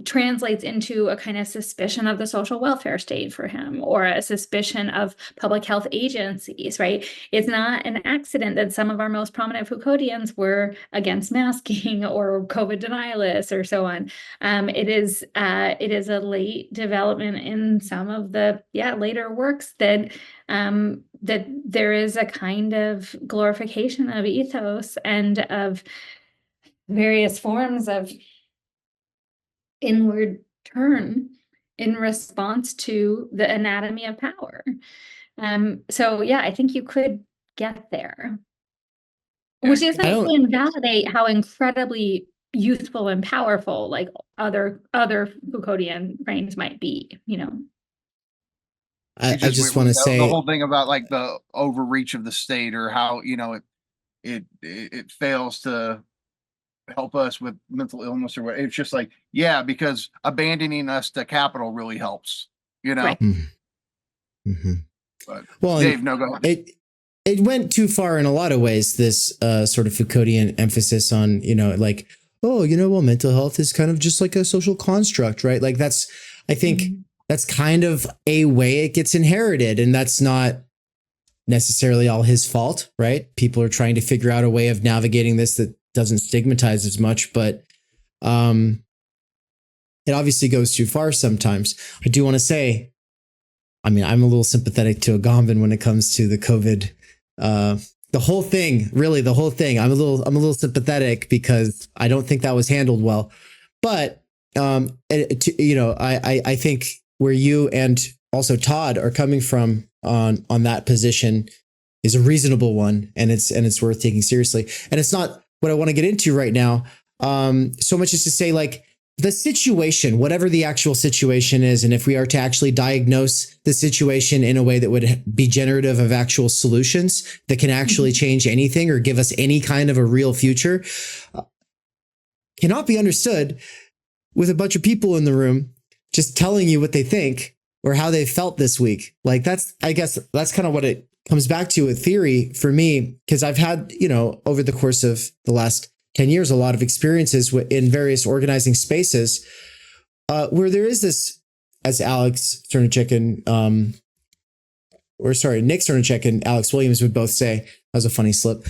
[SPEAKER 2] translates into a kind of suspicion of the social welfare state for him, or a suspicion of public health agencies, right? It's not an accident that some of our most prominent Foucauldians were against masking or COVID denialists or so on. It is a late development in some of the later works that there is a kind of glorification of ethos and of various forms of inward turn in response to the anatomy of power. So I think you could get there, which isn't to invalidate how incredibly useful and powerful like other Foucauldian frames might be,
[SPEAKER 1] I just want to say
[SPEAKER 3] the whole thing about like the overreach of the state, or how, it fails to help us with mental illness or what. It's just like, yeah, because abandoning us to capital really helps,
[SPEAKER 2] Right.
[SPEAKER 1] Mm-hmm.
[SPEAKER 3] But
[SPEAKER 1] well,
[SPEAKER 3] Dave, no, go ahead.
[SPEAKER 1] It went too far in a lot of ways, this sort of Foucauldian emphasis on, like, oh, well, mental health is kind of just like a social construct, right? Like I think that's kind of a way it gets inherited, and that's not necessarily all his fault, right? People are trying to figure out a way of navigating this that doesn't stigmatize as much, but it obviously goes too far sometimes. I do want to say, I'm a little sympathetic to Agamben when it comes to the COVID, the whole thing, really the whole thing. I'm a little sympathetic because I don't think that was handled well. But I think where you and also Todd are coming from on that position is a reasonable one, and it's worth taking seriously. And it's not what I want to get into right now, so much as to say, like, the situation, whatever the actual situation is, and if we are to actually diagnose the situation in a way that would be generative of actual solutions that can actually change anything or give us any kind of a real future, cannot be understood with a bunch of people in the room just telling you what they think or how they felt this week. Like, I guess that's kind of what it comes back to with theory for me, because I've had, over the course of the last 10 years, a lot of experiences in various organizing spaces where there is this, as Nick Cernacek and Alex Williams would both say, that was a funny slip,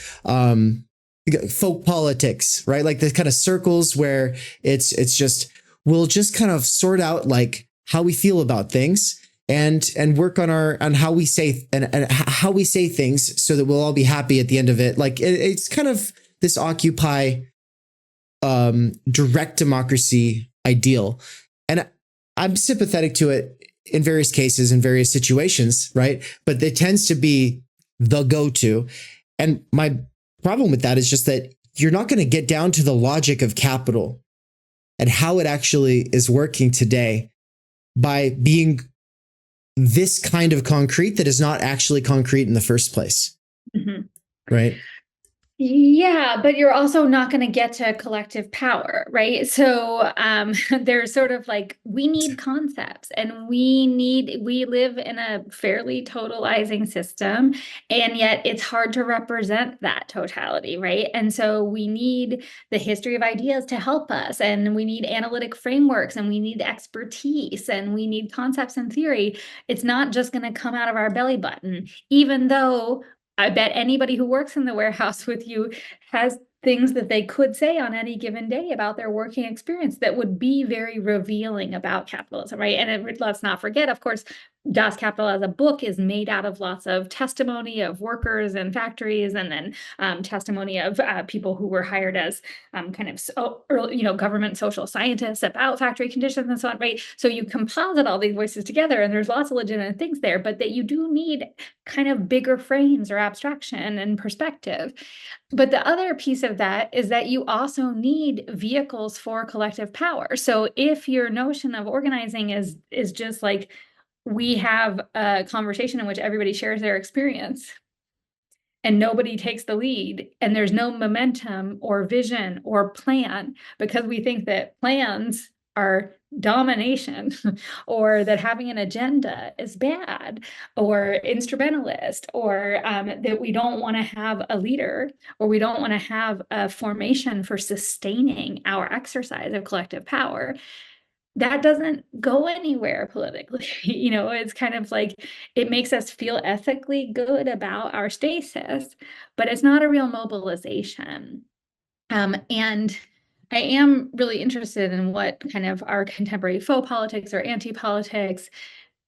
[SPEAKER 1] folk politics, right? Like the kind of circles where it's just, we'll just kind of sort out like how we feel about things and work on how we say and how we say things so that we'll all be happy at the end of it. Like it's kind of this Occupy direct democracy ideal. And I'm sympathetic to it in various cases, in various situations, right? But it tends to be the go-to. And my problem with that is just that you're not going to get down to the logic of capital and how it actually is working today by being this kind of concrete that is not actually concrete in the first place. Right?
[SPEAKER 2] Yeah, but you're also not going to get to collective power, right? So there's sort of like, we need concepts, and we live in a fairly totalizing system, and yet it's hard to represent that totality, right? And so we need the history of ideas to help us, and we need analytic frameworks, and we need expertise, and we need concepts and theory. It's not just going to come out of our belly button, even though I bet anybody who works in the warehouse with you has things that they could say on any given day about their working experience that would be very revealing about capitalism, right? And let's not forget, of course, Das Kapital as a book is made out of lots of testimony of workers and factories, and then testimony of people who were hired as kind of early, government social scientists about factory conditions and so on, right? So you composite all these voices together, and there's lots of legitimate things there, but that you do need kind of bigger frames or abstraction and perspective. But the other piece of that is that you also need vehicles for collective power. So if your notion of organizing is just like, we have a conversation in which everybody shares their experience and nobody takes the lead, and there's no momentum or vision or plan, because we think that plans are domination, or that having an agenda is bad or instrumentalist, or that we don't want to have a leader, or we don't want to have a formation for sustaining our exercise of collective power, that doesn't go anywhere politically. It's kind of like, it makes us feel ethically good about our stasis, but it's not a real mobilization. And I am really interested in what kind of our contemporary faux politics or anti-politics,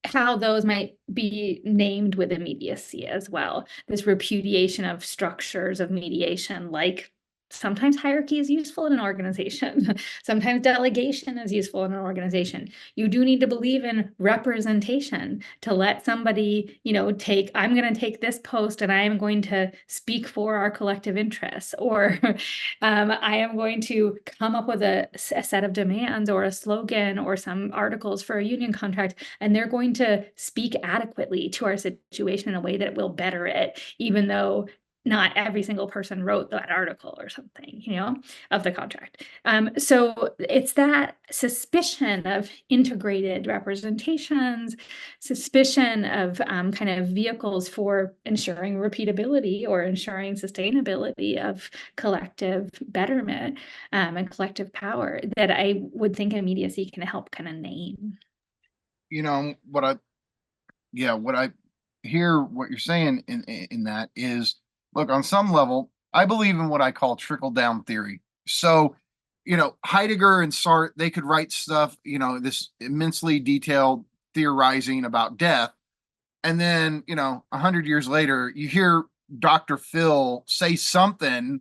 [SPEAKER 2] how those might be named with immediacy as well. This repudiation of structures of mediation, like Sometimes hierarchy is useful in an organization. Sometimes delegation is useful in an organization. You do need to believe in representation to let somebody, I'm going to take this post and I am going to speak for our collective interests, or I am going to come up with a set of demands or a slogan or some articles for a union contract, and they're going to speak adequately to our situation in a way that will better it, even though not every single person wrote that article or something, of the contract. So it's that suspicion of integrated representations, suspicion of kind of vehicles for ensuring repeatability or ensuring sustainability of collective betterment and collective power that I would think immediacy can help kind of name.
[SPEAKER 3] What I hear what you're saying in that is, look, on some level, I believe in what I call trickle-down theory. So, Heidegger and Sartre, they could write stuff, this immensely detailed theorizing about death. And then, 100 years later, you hear Dr. Phil say something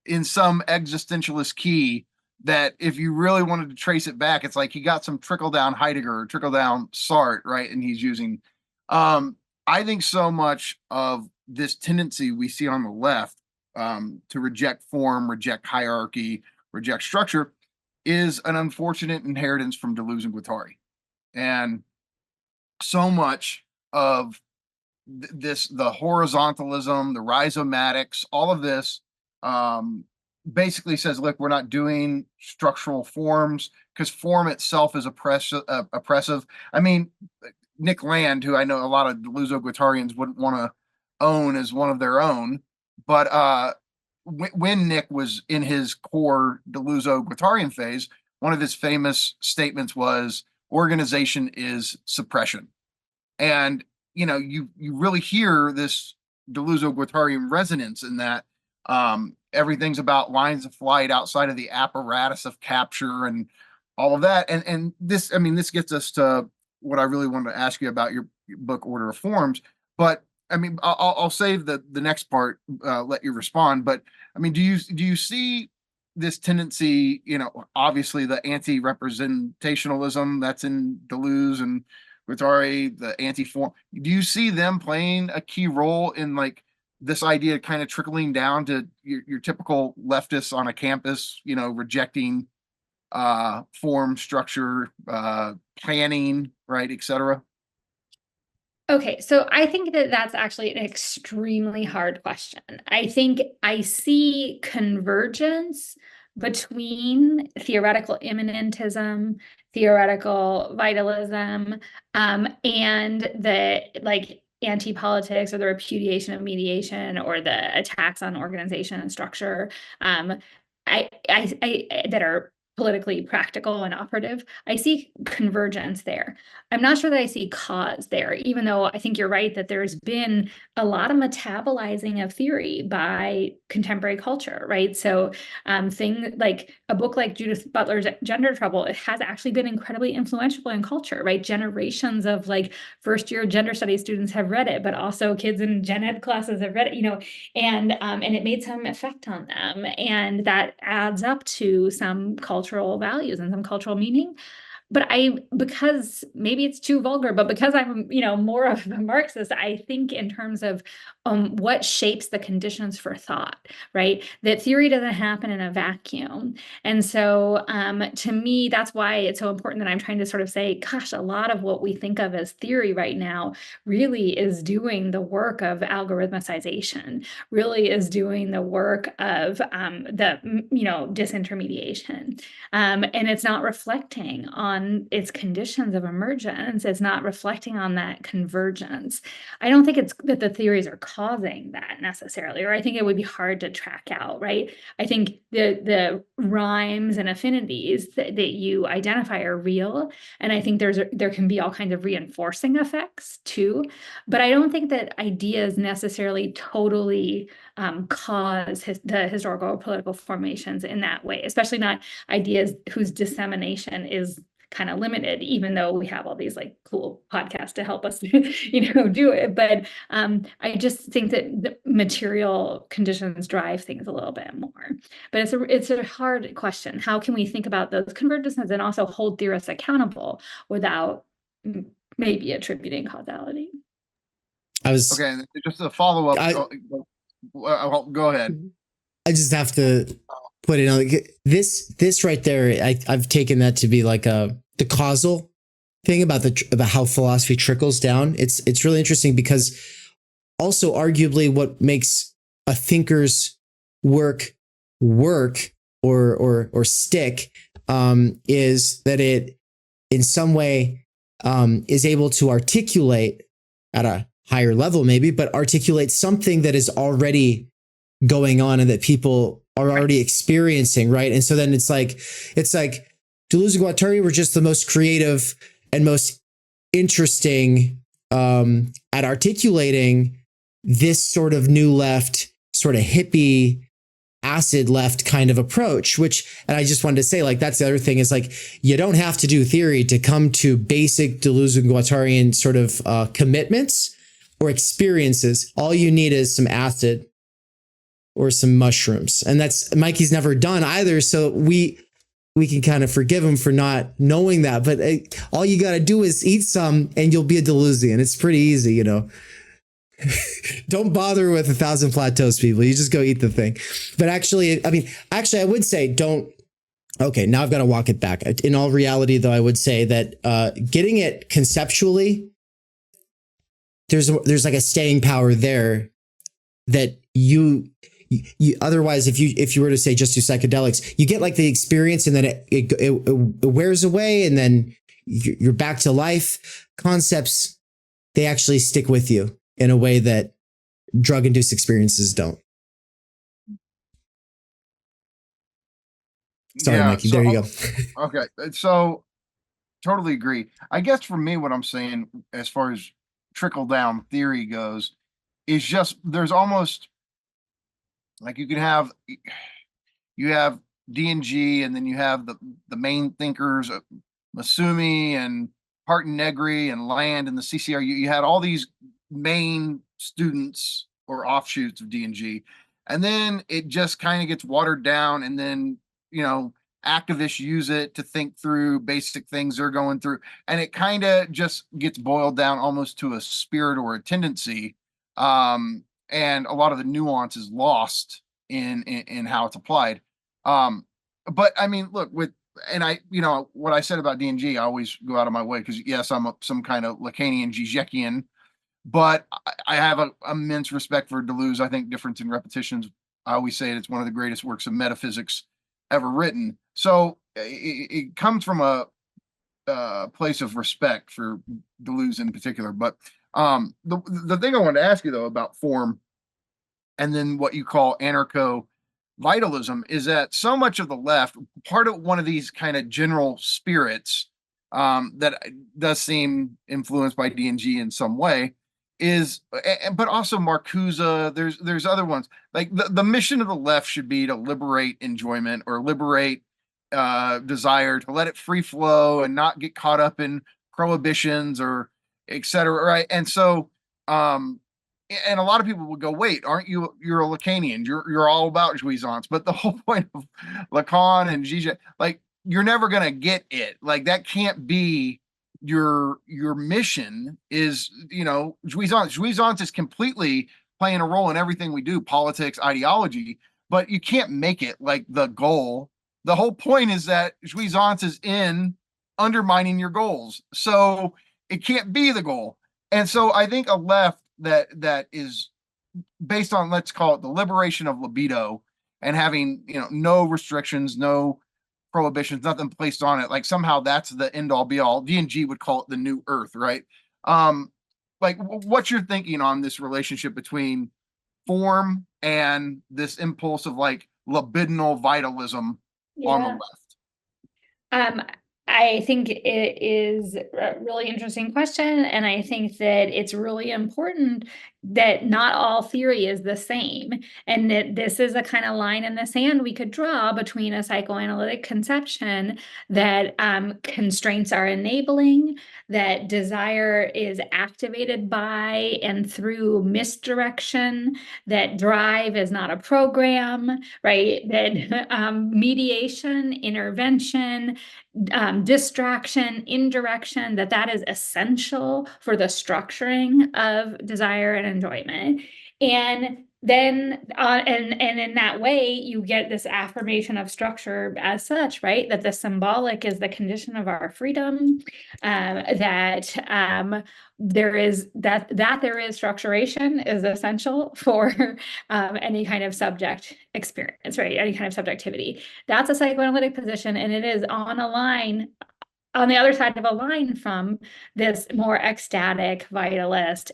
[SPEAKER 3] in some existentialist key that if you really wanted to trace it back, it's like he got some trickle-down Heidegger or trickle-down Sartre, right? And he's using, I think so much of this tendency we see on the left to reject form, reject hierarchy, reject structure is an unfortunate inheritance from Deleuze and Guattari. And so much of the horizontalism, the rhizomatics, all of this basically says, look, we're not doing structural forms because form itself is oppressive. I mean, Nick Land, who I know a lot of Deleuze-Guattarians wouldn't want to own as one of their own, but when Nick was in his core Deleuze-Guattarian phase, one of his famous statements was, organization is suppression. And you really hear this Deleuze-Guattarian resonance in that everything's about lines of flight outside of the apparatus of capture and all of that. And this gets us to what I really wanted to ask you about your book, Order of Forms. But I'll save the next part, let you respond. But do you see this tendency, obviously the anti-representationalism that's in Deleuze and Guattari, the anti-form, do you see them playing a key role in like this idea kind of trickling down to your typical leftists on a campus, rejecting form, structure, planning, right, etc.?
[SPEAKER 2] Okay, so I think that that's actually an extremely hard question. I think I see convergence between theoretical immanentism, theoretical vitalism, and the anti-politics or the repudiation of mediation or the attacks on organization and structure that are politically practical and operative. I see convergence there. I'm not sure that I see cause there, even though I think you're right that there's been a lot of metabolizing of theory by contemporary culture, right? So thing like a book like Judith Butler's Gender Trouble, it has actually been incredibly influential in culture, right? Generations of first-year gender studies students have read it, but also kids in gen ed classes have read it, and it made some effect on them. And that adds up to some cultural values and some cultural meaning. But because maybe it's too vulgar, but because I'm, more of a Marxist, I think in terms of what shapes the conditions for thought, right? That theory doesn't happen in a vacuum. And so to me, that's why it's so important that I'm trying to sort of say, gosh, a lot of what we think of as theory right now really is doing the work of algorithmicization, really is doing the work of the, disintermediation. And it's not reflecting on its conditions of emergence. It's not reflecting on that convergence. I don't think it's that the theories are causing that necessarily, or I think it would be hard to track out, right? I think the rhymes and affinities that you identify are real, and I think there can be all kinds of reinforcing effects too, but I don't think that ideas necessarily totally cause the historical or political formations in that way, especially not ideas whose dissemination is kind of limited, even though we have all these like cool podcasts to help us, do it. But I just think that the material conditions drive things a little bit more. But it's a hard question. How can we think about those convergences and also hold theorists accountable without maybe attributing causality?
[SPEAKER 3] Okay, just a follow up. Go ahead.
[SPEAKER 1] I just have to put it on like, this right there. I've taken that to be like the causal thing about how philosophy trickles down. It's really interesting because also arguably what makes a thinker's work or stick is that it in some way is able to articulate at a higher level maybe, but articulate something that is already going on and that people are already experiencing, right? And so then it's like Deleuze and Guattari were just the most creative and most interesting at articulating this sort of new left, sort of hippie, acid left kind of approach, and I just wanted to say, like, that's the other thing is like, you don't have to do theory to come to basic Deleuze and Guattarian sort of commitments or experiences. All you need is some acid or some mushrooms. And that's Mikey's never done either. So we can kind of forgive him for not knowing that. But all you got to do is eat some and you'll be a Deleuzian. It's pretty easy, Don't bother with 1,000 plateaus, people. You just go eat the thing. But actually, I would say don't. Okay, now I've got to walk it back. In all reality, though, I would say that getting it conceptually, there's like a staying power there that you otherwise, if you were to say just do psychedelics, you get like the experience and then it wears away and then you're back to life. Concepts, they actually stick with you in a way that drug-induced experiences don't. Sorry,
[SPEAKER 3] Yeah,
[SPEAKER 1] Mikey. There you go.
[SPEAKER 3] Okay, so totally agree. I guess for me, what I'm saying as far as trickle down theory goes is just there's almost like you have D&G and then you have the main thinkers, Masumi and Hart and Negri and Land and the CCR. You had all these main students or offshoots of D&G, and then it just kind of gets watered down, and then activists use it to think through basic things they're going through, and it kind of just gets boiled down almost to a spirit or a tendency, and a lot of the nuance is lost in how it's applied. But I mean, look, what I said about D&G, I always go out of my way because yes, I'm some kind of Lacanian Žižekian, but I have an immense respect for Deleuze. I think Difference in Repetitions, I always say it's one of the greatest works of metaphysics ever written. So it comes from a place of respect for Deleuze in particular. But the thing I wanted to ask you though about form and then what you call anarcho-vitalism is that so much of the left, part of one of these kind of general spirits that does seem influenced by D&G in some way is, but also Marcuse, there's other ones. Like the mission of the left should be to liberate enjoyment or liberate desire, to let it free flow and not get caught up in prohibitions or et cetera, right? And so and a lot of people would go, wait, you're a Lacanian, you're all about jouissance. But the whole point of Lacan and Žižek, like, you're never gonna get it. Like, that can't be your mission is, jouissance. Jouissance is completely playing a role in everything we do, politics, ideology, but you can't make it like the goal. The whole point is that jouissance is in undermining your goals. So it can't be the goal. And so I think a left that is based on, let's call it the liberation of libido and having, no restrictions, no prohibitions, nothing placed on it. Like somehow that's the end all be all. D&G would call it the new earth, right? Like what's your thinking on this relationship between form and this impulse of like libidinal vitalism on the left?
[SPEAKER 2] I think it is a really interesting question. And I think that it's really important that not all theory is the same, and that this is a kind of line in the sand we could draw between a psychoanalytic conception that constraints are enabling, that desire is activated by and through misdirection, that drive is not a program, right? That mediation, intervention, distraction, indirection, that is essential for the structuring of desire and enjoyment. And then, and in that way, you get this affirmation of structure as such, right? That the symbolic is the condition of our freedom, that there is structuration is essential for any kind of subject experience, right? Any kind of subjectivity. That's a psychoanalytic position, and it is on a line, on the other side of a line from this more ecstatic, vitalist,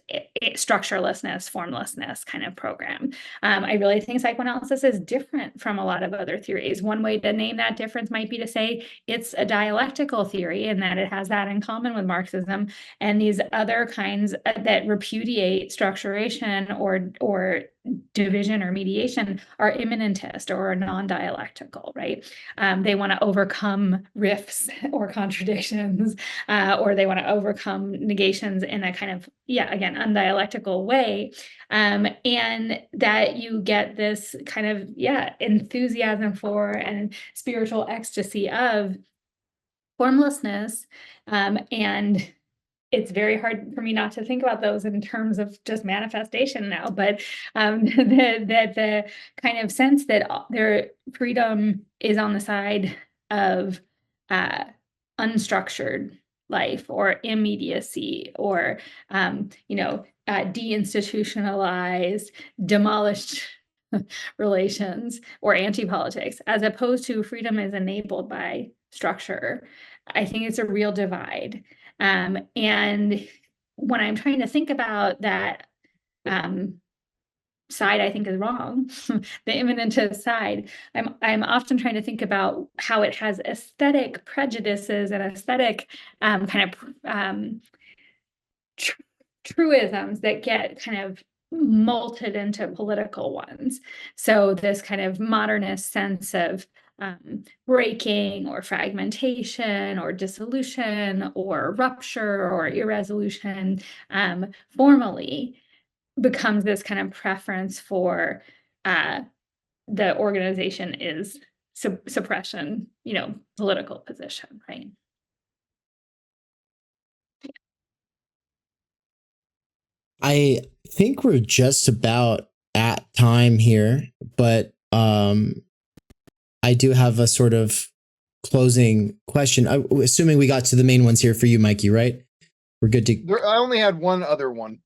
[SPEAKER 2] structurelessness, formlessness kind of program. I really think psychoanalysis is different from a lot of other theories. One way to name that difference might be to say it's a dialectical theory, and that it has that in common with Marxism, and these other kinds that repudiate structuration or division or mediation are immanentist or non-dialectical, right? They want to overcome rifts or contradictions, or they want to overcome negations in a kind of, again, undialectical way. And that you get this kind of, enthusiasm for and spiritual ecstasy of formlessness. And it's very hard for me not to think about those in terms of just manifestation now, but the kind of sense that their freedom is on the side of unstructured life or immediacy or, deinstitutionalized, demolished relations or anti-politics, as opposed to freedom is enabled by structure. I think it's a real divide. And when I'm trying to think about that side, I think is wrong, the immanentist side, I'm often trying to think about how it has aesthetic prejudices and aesthetic kind of truisms that get kind of molded into political ones. So this kind of modernist sense of breaking or fragmentation or dissolution or rupture or irresolution formally becomes this kind of preference for the organization is suppression, political position, right?
[SPEAKER 1] I think we're just about at time here, but I do have a sort of closing question. Assuming we got to the main ones here for you, Mikey, right? We're good to.
[SPEAKER 3] I only had one other one,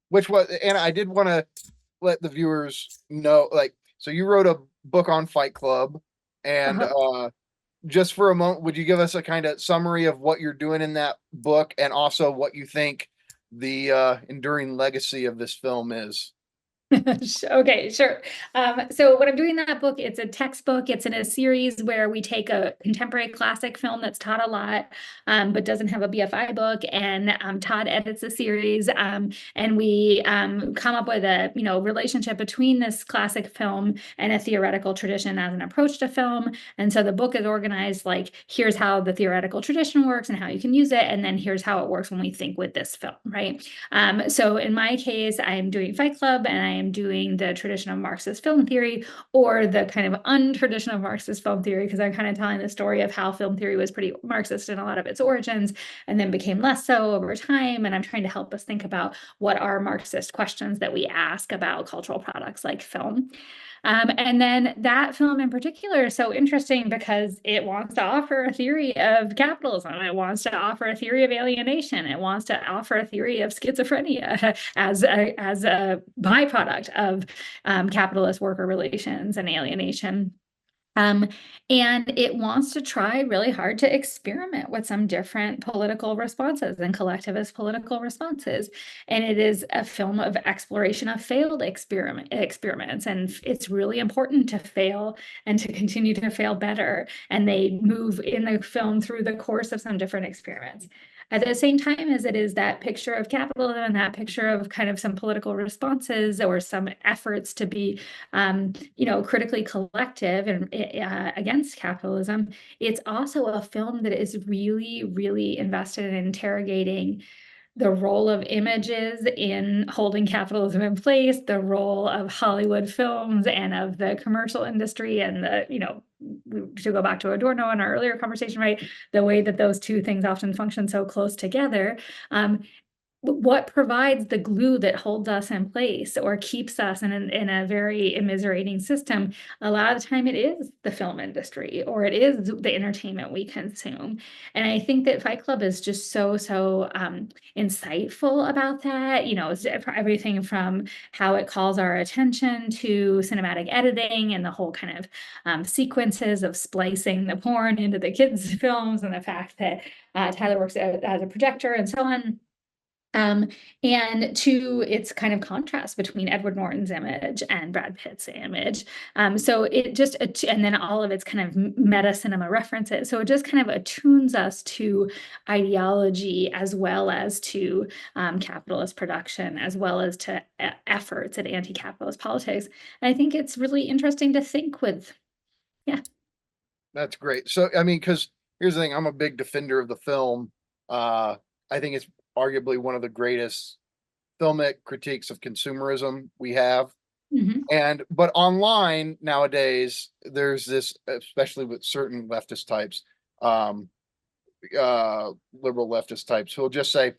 [SPEAKER 3] which was, and I did want to let the viewers know, so you wrote a book on Fight Club, and just for a moment, would you give us a kind of summary of what you're doing in that book, and also what you think the enduring legacy of this film is?
[SPEAKER 2] Okay, sure. So when I'm doing that book, it's a textbook. It's in a series where we take a contemporary classic film that's taught a lot, but doesn't have a BFI book. And Todd edits the series, and we come up with a relationship between this classic film and a theoretical tradition as an approach to film. And so the book is organized like, here's how the theoretical tradition works and how you can use it, and then here's how it works when we think with this film, right? So in my case, I am doing Fight Club, and I am doing the tradition of Marxist film theory, or the kind of untradition of Marxist film theory, because I'm kind of telling the story of how film theory was pretty Marxist in a lot of its origins and then became less so over time. And I'm trying to help us think about what are Marxist questions that we ask about cultural products like film. And then that film in particular is so interesting because it wants to offer a theory of capitalism. It wants to offer a theory of alienation. It wants to offer a theory of schizophrenia as a byproduct of capitalist worker relations and alienation. And it wants to try really hard to experiment with some different political responses and collectivist political responses. And it is a film of exploration of failed experiments. And it's really important to fail and to continue to fail better. And they move in the film through the course of some different experiments. at the same time as it is that picture of capitalism and that picture of kind of some political responses or some efforts to be, critically collective and against capitalism, it's also a film that is really, really invested in interrogating the role of images in holding capitalism in place, the role of Hollywood films and of the commercial industry, and to go back to Adorno in our earlier conversation, right? The way that those two things often function so close together. What provides the glue that holds us in place or keeps us in a very immiserating system? A lot of the time it is the film industry, or it is the entertainment we consume. And I think that Fight Club is just so insightful about that. It's everything from how it calls our attention to cinematic editing and the whole kind of sequences of splicing the porn into the kids' films, and the fact that Tyler works as a projector and so on. And to its kind of contrast between Edward Norton's image and Brad Pitt's image. So it just, and then all of its kind of meta cinema references. So it just kind of attunes us to ideology, as well as to capitalist production, as well as to efforts at anti-capitalist politics. And I think it's really interesting to think with. Yeah.
[SPEAKER 3] That's great. So, I mean, because here's the thing, I'm a big defender of the film. I think it's arguably one of the greatest filmic critiques of consumerism we have. But online nowadays, there's this, especially with certain leftist types, liberal leftist types, who'll just say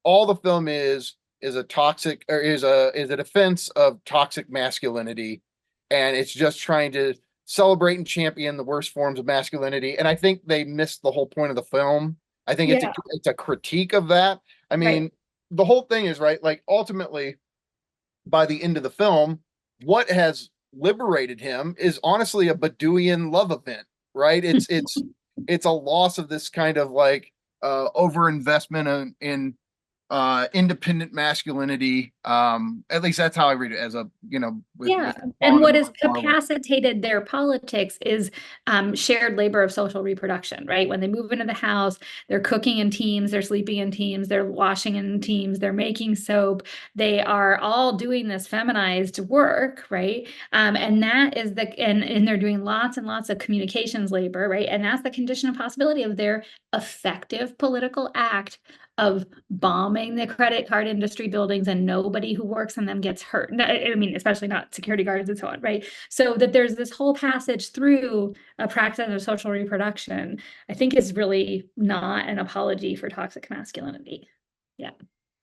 [SPEAKER 3] all the film is a toxic, or is a defense of toxic masculinity, and it's just trying to celebrate and champion the worst forms of masculinity. And I think they missed the whole point of the film. I think it's a critique of that. I mean, the whole thing is, right, like, ultimately, by the end of the film, what has liberated him is honestly a Bedouin love event, right? It's a loss of this kind of like overinvestment in independent masculinity. At least that's how I read it, as a,
[SPEAKER 2] and what has capacitated their politics is shared labor of social reproduction, right? When they move into the house, they're cooking in teams, they're sleeping in teams, they're washing in teams, they're making soap, they are all doing this feminized work, right? And that is and they're doing lots and lots of communications labor, right? And that's the condition of possibility of their effective political act of bombing the credit card industry buildings, and nobody who works in them gets hurt. I mean, especially not security guards and so on, right? So that there's this whole passage through a practice of social reproduction, I think, is really not an apology for toxic masculinity. Yeah.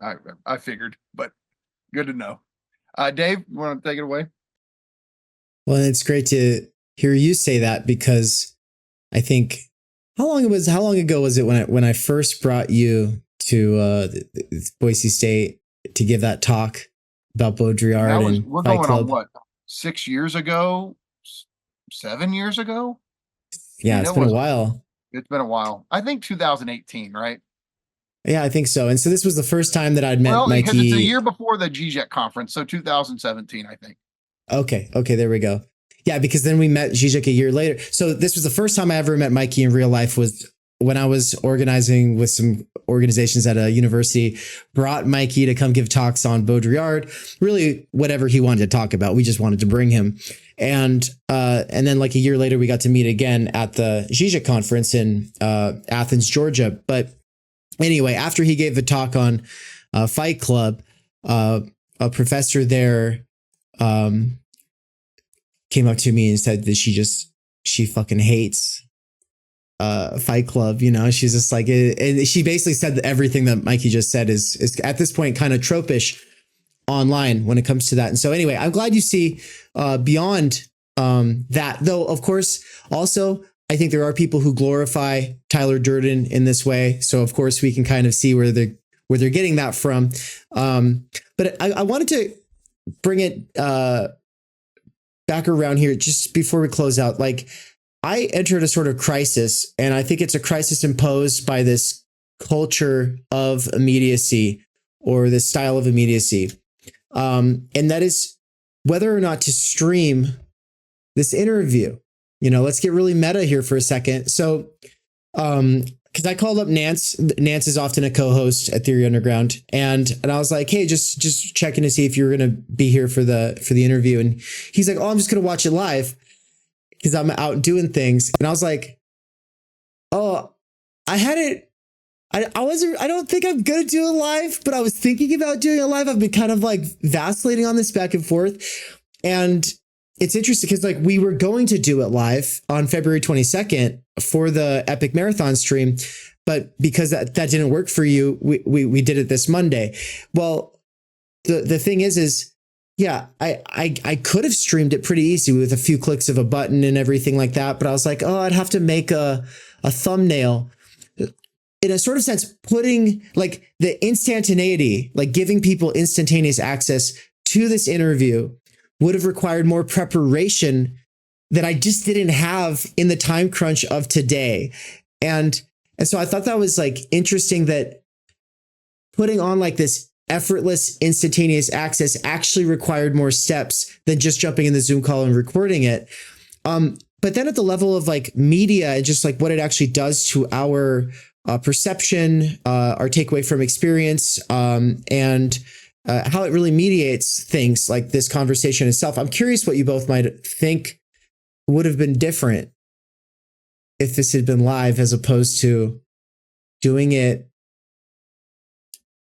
[SPEAKER 3] I figured, but good to know. Dave, you want to take it away?
[SPEAKER 1] Well, it's great to hear you say that, because I think, how long ago was it when I first brought you to Boise State to give that talk about Baudrillard and
[SPEAKER 3] we're
[SPEAKER 1] Fight
[SPEAKER 3] going
[SPEAKER 1] Club?
[SPEAKER 3] on what, 6 years ago, 7 years ago?
[SPEAKER 1] Yeah, it's been a while.
[SPEAKER 3] It's been a while. I think 2018, right?
[SPEAKER 1] Yeah, I think so. And so this was the first time that I'd met Mikey.
[SPEAKER 3] Because it's a year before the Žižek conference, so 2017, I think.
[SPEAKER 1] Okay, there we go. Yeah, because then we met Žižek a year later. So this was the first time I ever met Mikey in real life, was when I was organizing with some organizations at a university, brought Mikey to come give talks on Baudrillard, really whatever he wanted to talk about. We just wanted to bring him. And then like a year later, we got to meet again at the Žižek conference in Athens, Georgia. But anyway, after he gave the talk on Fight Club, a professor there came up to me and said that she fucking hates Fight Club. She's just like, and she basically said that everything that Mikey just said is at this point kind of tropish online when it comes to that. And so anyway, I'm glad you see beyond that, though. Of course, also, I think there are people who glorify Tyler Durden in this way. So of course we can kind of see where they're getting that from. But I wanted to bring it back around here just before we close out. Like, I entered a sort of crisis, and I think it's a crisis imposed by this culture of immediacy, or this style of immediacy. And that is whether or not to stream this interview. Let's get really meta here for a second. So because I called up Nance. Nance is often a co-host at Theory Underground, and I was like, hey, just checking to see if you were going to be here for the interview. And he's like, oh, I'm just going to watch it live because I'm out doing things. And I was like, oh, I had it. I don't think I'm going to do it live, but I was thinking about doing it live. I've been kind of like vacillating on this back and forth. And it's interesting because like we were going to do it live on February 22nd for the Epic Marathon stream, but because that didn't work for you, we did it this Monday. Well, the thing is yeah, I could have streamed it pretty easy with a few clicks of a button and everything like that, but I was like, oh, I'd have to make a thumbnail. In a sort of sense, putting like the instantaneity, like giving people instantaneous access to this interview would have required more preparation that I just didn't have in the time crunch of today. And so I thought that was like interesting that putting on like this effortless, instantaneous access actually required more steps than just jumping in the Zoom call and recording it. But then at the level of like media and just like what it actually does to our perception, our takeaway from experience, and how it really mediates things like this conversation itself. I'm curious what you both might think would have been different if this had been live as opposed to doing it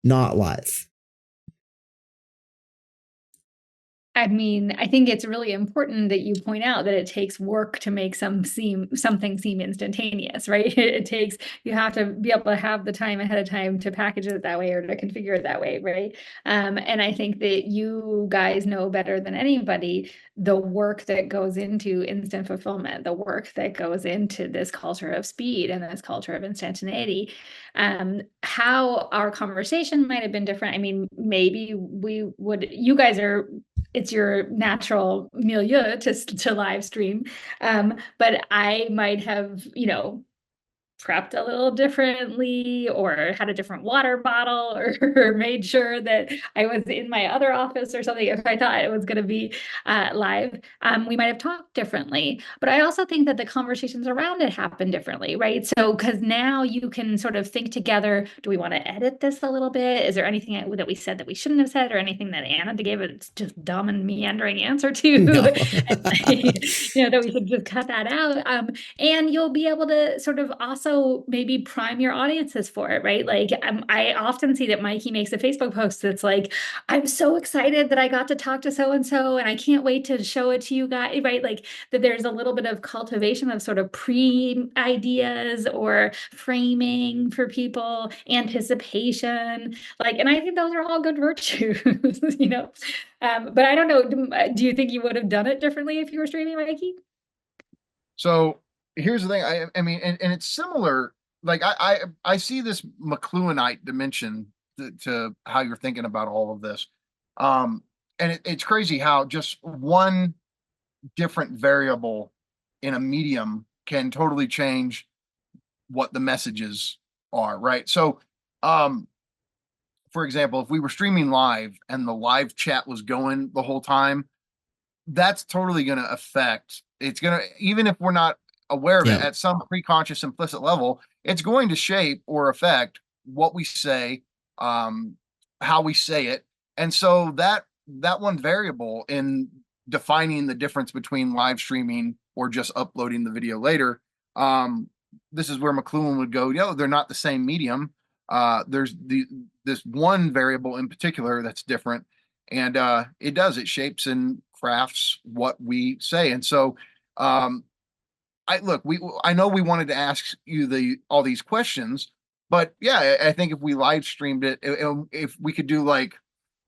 [SPEAKER 1] not live.
[SPEAKER 2] I mean, I think it's really important that you point out that it takes work to make something seem instantaneous, right? You have to be able to have the time ahead of time to package it that way or to configure it that way, right? And I think that you guys know better than anybody the work that goes into instant fulfillment, the work that goes into this culture of speed and this culture of instantaneity. How our conversation might have been different. I mean, maybe you guys are, it's your natural milieu to live stream. But I might have, prepped a little differently or had a different water bottle or made sure that I was in my other office or something. If I thought it was going to be live, we might have talked differently. But I also think that the conversations around it happen differently, right? So because now you can sort of think together, do we want to edit this a little bit? Is there anything that we said that we shouldn't have said or anything that Anna gave a just dumb and meandering answer to?
[SPEAKER 1] No.
[SPEAKER 2] That we should just cut that out. And you'll be able to sort of also maybe prime your audiences for it, right? Like I often see that Mikey makes a Facebook post that's like, I'm so excited that I got to talk to so-and-so and I can't wait to show it to you guys, right? Like that there's a little bit of cultivation of sort of pre-ideas or framing for people, anticipation, like, and I think those are all good virtues, but I don't know, do you think you would have done it differently if you were streaming, Mikey?
[SPEAKER 3] So here's the thing. I mean, and it's similar. Like I see this McLuhanite dimension to how you're thinking about all of this. And it's crazy how just one different variable in a medium can totally change what the messages are, right? So, for example, if we were streaming live and the live chat was going the whole time, that's totally going to affect. It's going to, even if we're not aware of it at some pre-conscious implicit level, it's going to shape or affect what we say, how we say it. And so that one variable in defining the difference between live streaming or just uploading the video later, this is where McLuhan would go, they're not the same medium. There's this one variable in particular that's different, and it shapes and crafts what we say. And so I know we wanted to ask you all these questions, but yeah, I think if we live streamed it, if we could do like,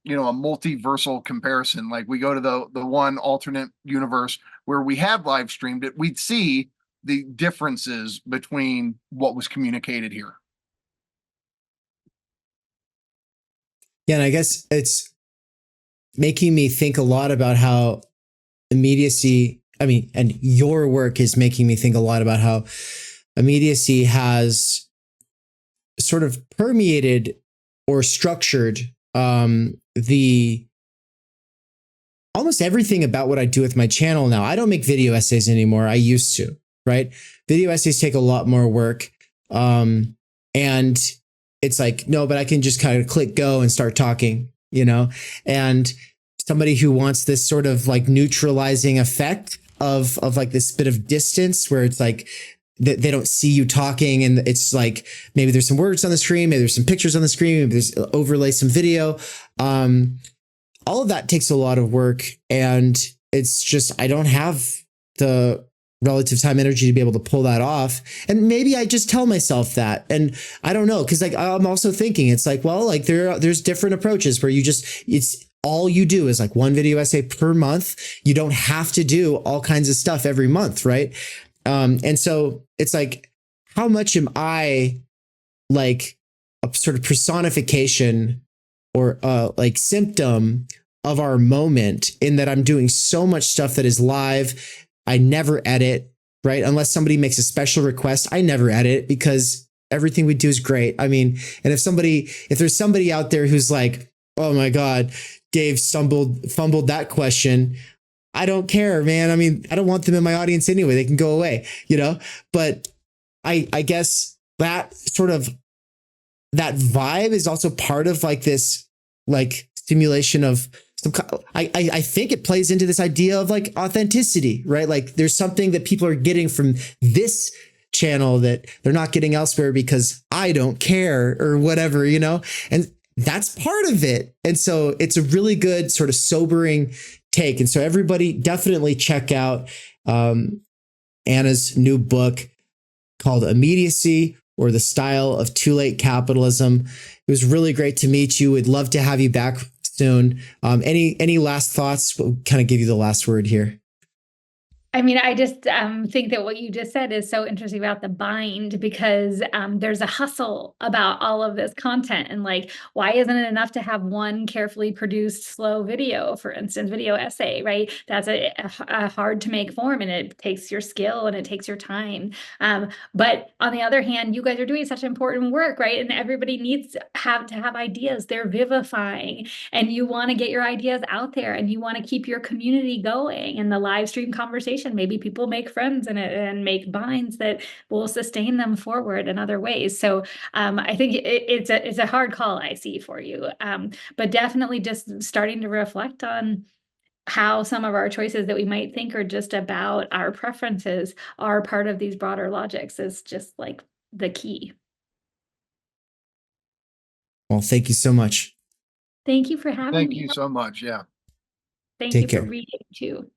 [SPEAKER 3] a multiversal comparison, like we go to the one alternate universe where we have live streamed it, we'd see the differences between what was communicated here.
[SPEAKER 1] Yeah, and I guess it's making me think a lot about how immediacy, and your work is making me think a lot about how immediacy has sort of permeated or structured the almost everything about what I do with my channel now. I don't make video essays anymore. I used to, right? Video essays take a lot more work. And it's like, no, but I can just kind of click go and start talking, and somebody who wants this sort of like neutralizing effect of like this bit of distance where it's like they don't see you talking, and it's like maybe there's some words on the screen, maybe there's some pictures on the screen, maybe there's overlay some video. All of that takes a lot of work, and it's just I don't have the relative time energy to be able to pull that off. And maybe I just tell myself that, and I don't know, because like I'm also thinking it's like, well, like there's different approaches where it's all you do is like one video essay per month. You don't have to do all kinds of stuff every month, right? And so it's like, how much am I like a sort of personification or like symptom of our moment, in that I'm doing so much stuff that is live. I never edit, right? Unless somebody makes a special request, I never edit because everything we do is great. I mean, and if there's somebody out there who's like, oh my God, Dave fumbled that question, I don't care, man. I mean, I don't want them in my audience anyway. They can go away, but I guess that sort of, that vibe is also part of like this, like stimulation of some, I think it plays into this idea of like authenticity, right? Like there's something that people are getting from this channel that they're not getting elsewhere because I don't care or whatever, and that's part of it. And so it's a really good sort of sobering take. And so everybody definitely check out Anna's new book called Immediacy, or The Style of Too Late Capitalism. It was really great to meet you. We'd love to have you back soon. Any last thoughts? We'll kind of give you the last word here.
[SPEAKER 2] I mean, I just think that what you just said is so interesting about the bind, because there's a hustle about all of this content. And like, why isn't it enough to have one carefully produced slow video, for instance, video essay, right? That's a hard to make form, and it takes your skill and it takes your time. But on the other hand, you guys are doing such important work, right? And everybody needs to have ideas. They're vivifying, and you want to get your ideas out there, and you want to keep your community going, and the live stream conversation. Maybe people make friends in it and make binds that will sustain them forward in other ways. So I think it's a hard call I see for you, but definitely just starting to reflect on how some of our choices that we might think are just about our preferences are part of these broader logics is just like the key.
[SPEAKER 1] Well, thank you so much.
[SPEAKER 2] Thank you for having me.
[SPEAKER 3] Thank you so much. Yeah.
[SPEAKER 2] Thank
[SPEAKER 1] Take
[SPEAKER 2] you
[SPEAKER 1] care.
[SPEAKER 2] for reading too.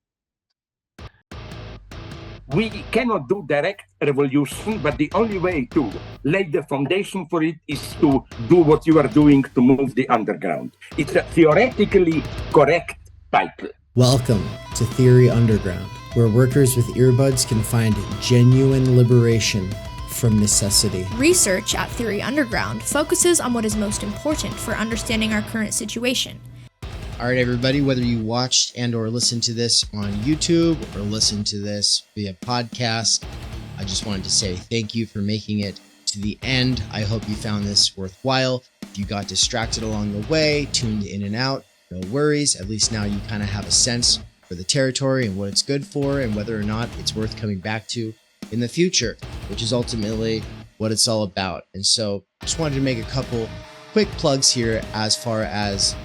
[SPEAKER 4] We cannot do direct revolution, but the only way to lay the foundation for it is to do what you are doing to move the underground. It's a theoretically correct title.
[SPEAKER 1] Welcome to Theory Underground, where workers with earbuds can find genuine liberation from necessity.
[SPEAKER 5] Research at Theory Underground focuses on what is most important for understanding our current situation.
[SPEAKER 1] All right, everybody, whether you watched and or listened to this on YouTube or listened to this via podcast, I just wanted to say thank you for making it to the end. I hope you found this worthwhile. If you got distracted along the way, tuned in and out, no worries. At least now you kind of have a sense for the territory and what it's good for and whether or not it's worth coming back to in the future, which is ultimately what it's all about. And so just wanted to make a couple quick plugs here as far as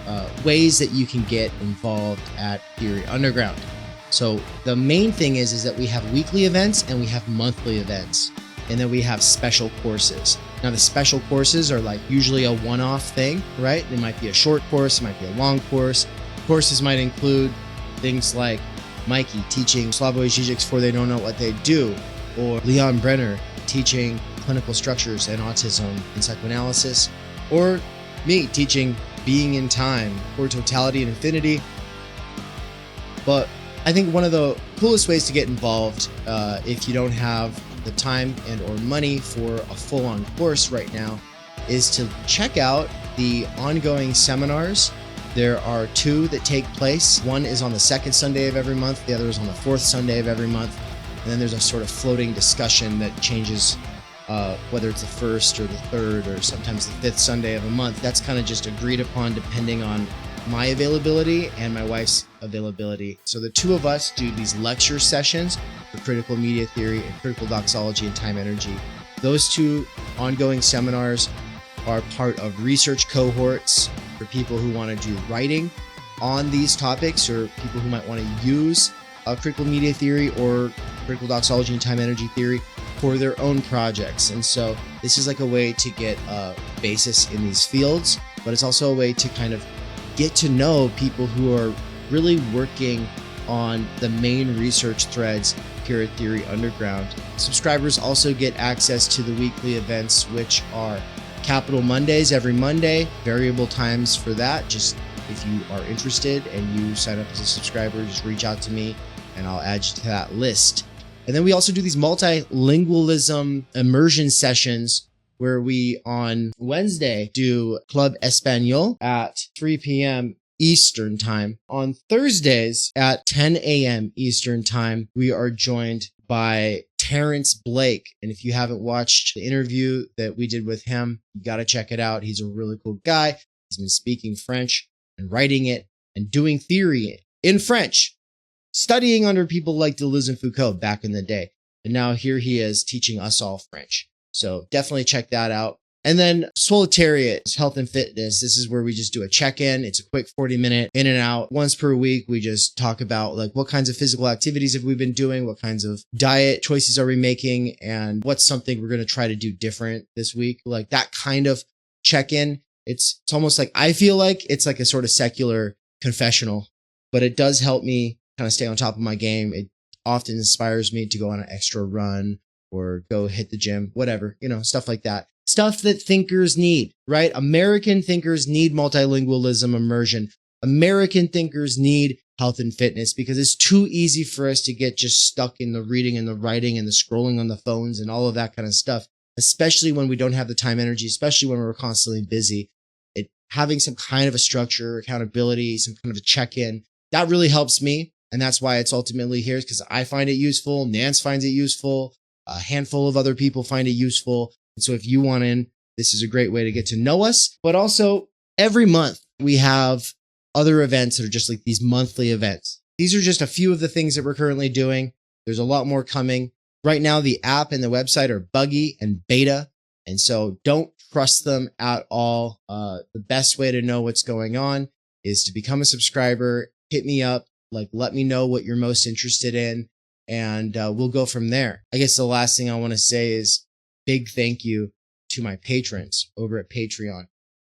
[SPEAKER 1] ways that you can get involved at Theory Underground. So the main thing is that we have weekly events and we have monthly events, and then we have special courses. Now the special courses are like usually a one-off thing, right? It might be a short course, it might be a long course. Courses might include things like Mikey teaching Slavoj Žižek for They Don't Know What They Do, or Leon Brenner teaching clinical structures and autism and psychoanalysis, or me teaching Being in Time or Totality and Infinity. But I think one of the coolest ways to get involved, if you don't have the time and or money for a full-on course right now, is to check out the ongoing seminars. There are 2 that take place. One is on the 2nd Sunday of every month. The other is on the 4th Sunday of every month. And then there's a sort of floating discussion that changes whether it's the 1st or the 3rd or sometimes the 5th Sunday of a month. That's kind of just agreed upon depending on my availability and my wife's availability. So the 2 of us do these lecture sessions for critical media theory and critical doxology and time energy Those 2 ongoing seminars are part of research cohorts for people who want to do writing on these topics, or people who might want to use critical media theory or critical doxology and time energy theory for their own projects. And so this is like a way to get a basis in these fields, but it's also a way to kind of get to know people who are really working on the main research threads here at Theory Underground. Subscribers also get access to the weekly events, which are Capital Mondays every Monday, variable times for that. Just if you are interested and you sign up as a subscriber, just reach out to me and I'll add you to that list. And then we also do these multilingualism immersion sessions where we on Wednesday do Club Espanol at 3 p.m. Eastern time. On Thursdays at 10 a.m. Eastern time, we are joined by Terrence Blake. And if you haven't watched the interview that we did with him, you got to check it out. He's a really cool guy. He's been speaking French and writing it and doing theory in French, studying under people like Deleuze and Foucault back in the day. And now here he is teaching us all French. So definitely check that out. And then Solitariat, health and fitness. This is where we just do a check-in. It's a quick 40-minute in and out. Once per week, we just talk about like what kinds of physical activities have we been doing? What kinds of diet choices are we making? And what's something we're going to try to do different this week? Like that kind of check-in. It's almost like, I feel like it's like a sort of secular confessional, but it does help me kind of stay on top of my game. It often inspires me to go on an extra run or go hit the gym, whatever, stuff like that. Stuff that thinkers need, right? American thinkers need multilingualism immersion. American thinkers need health and fitness because it's too easy for us to get just stuck in the reading and the writing and the scrolling on the phones and all of that kind of stuff, especially when we don't have the time energy, especially when we're constantly busy. Having some kind of a structure, accountability, some kind of a check-in, that really helps me. And that's why it's ultimately here, because I find it useful. Nance finds it useful. A handful of other people find it useful. And so if you want in, this is a great way to get to know us. But also every month we have other events that are just like these monthly events. These are just a few of the things that we're currently doing. There's a lot more coming. Right now, the app and the website are buggy and beta. And so don't trust them at all. The best way to know what's going on is to become a subscriber. Hit me up. Let me know what you're most interested in. And we'll go from there. I guess the last thing I want to say is big thank you to my patrons over at Patreon.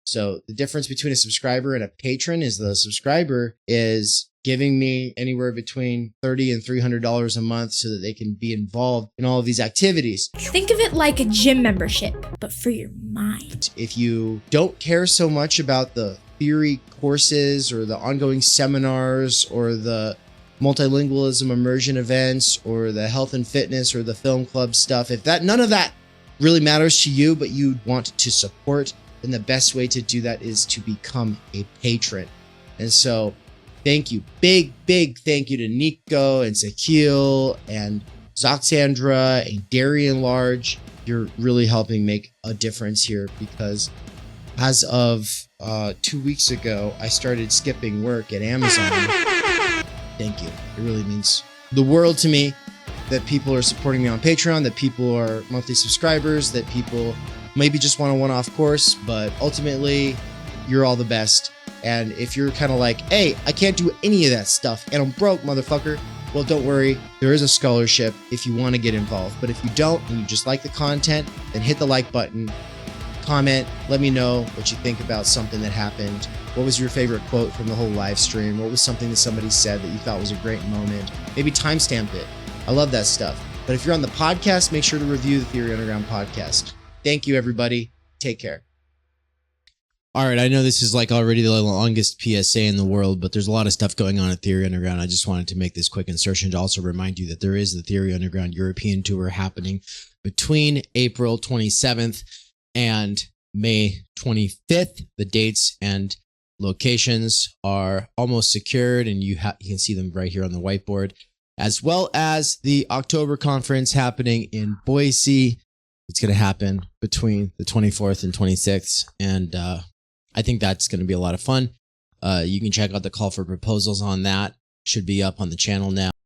[SPEAKER 1] So the difference between a subscriber and a patron is the subscriber is giving me anywhere between $30 and $300 a month so that they can be involved in all of these activities.
[SPEAKER 5] Think of it like a gym membership, but for your mind.
[SPEAKER 1] If you don't care so much about the theory courses or the ongoing seminars or the multilingualism immersion events or the health and fitness or the film club stuff, if none of that really matters to you, but you want to support, then the best way to do that is to become a patron. And so thank you. Big thank you to Nico and Sakil and Zoxandra and Darian Large. You're really helping make a difference here because as of 2 weeks ago, I started skipping work at Amazon. Thank you. It really means the world to me that people are supporting me on Patreon, that people are monthly subscribers, that people maybe just want a one-off course, but ultimately you're all the best. And if you're kind of like, hey, I can't do any of that stuff and I'm broke, motherfucker, well, don't worry. There is a scholarship if you want to get involved. But if you don't and you just like the content, then hit the like button, comment, let me know what you think about something that happened. What was your favorite quote from the whole live stream? What was something that somebody said that you thought was a great moment? Maybe timestamp it. I love that stuff. But if you're on the podcast, make sure to review the Theory Underground podcast. Thank you, everybody. Take care. All right, I know this is like already the longest PSA in the world, but there's a lot of stuff going on at Theory Underground. I just wanted to make this quick insertion to also remind you that there is the Theory Underground European Tour happening between April 27th and May 25th. The dates and locations are almost secured, and you can see them right here on the whiteboard, as well as the October conference happening in Boise. It's going to happen between the 24th and 26th, and I think that's going to be a lot of fun. You can check out the call for proposals on that. Should be up on the channel now.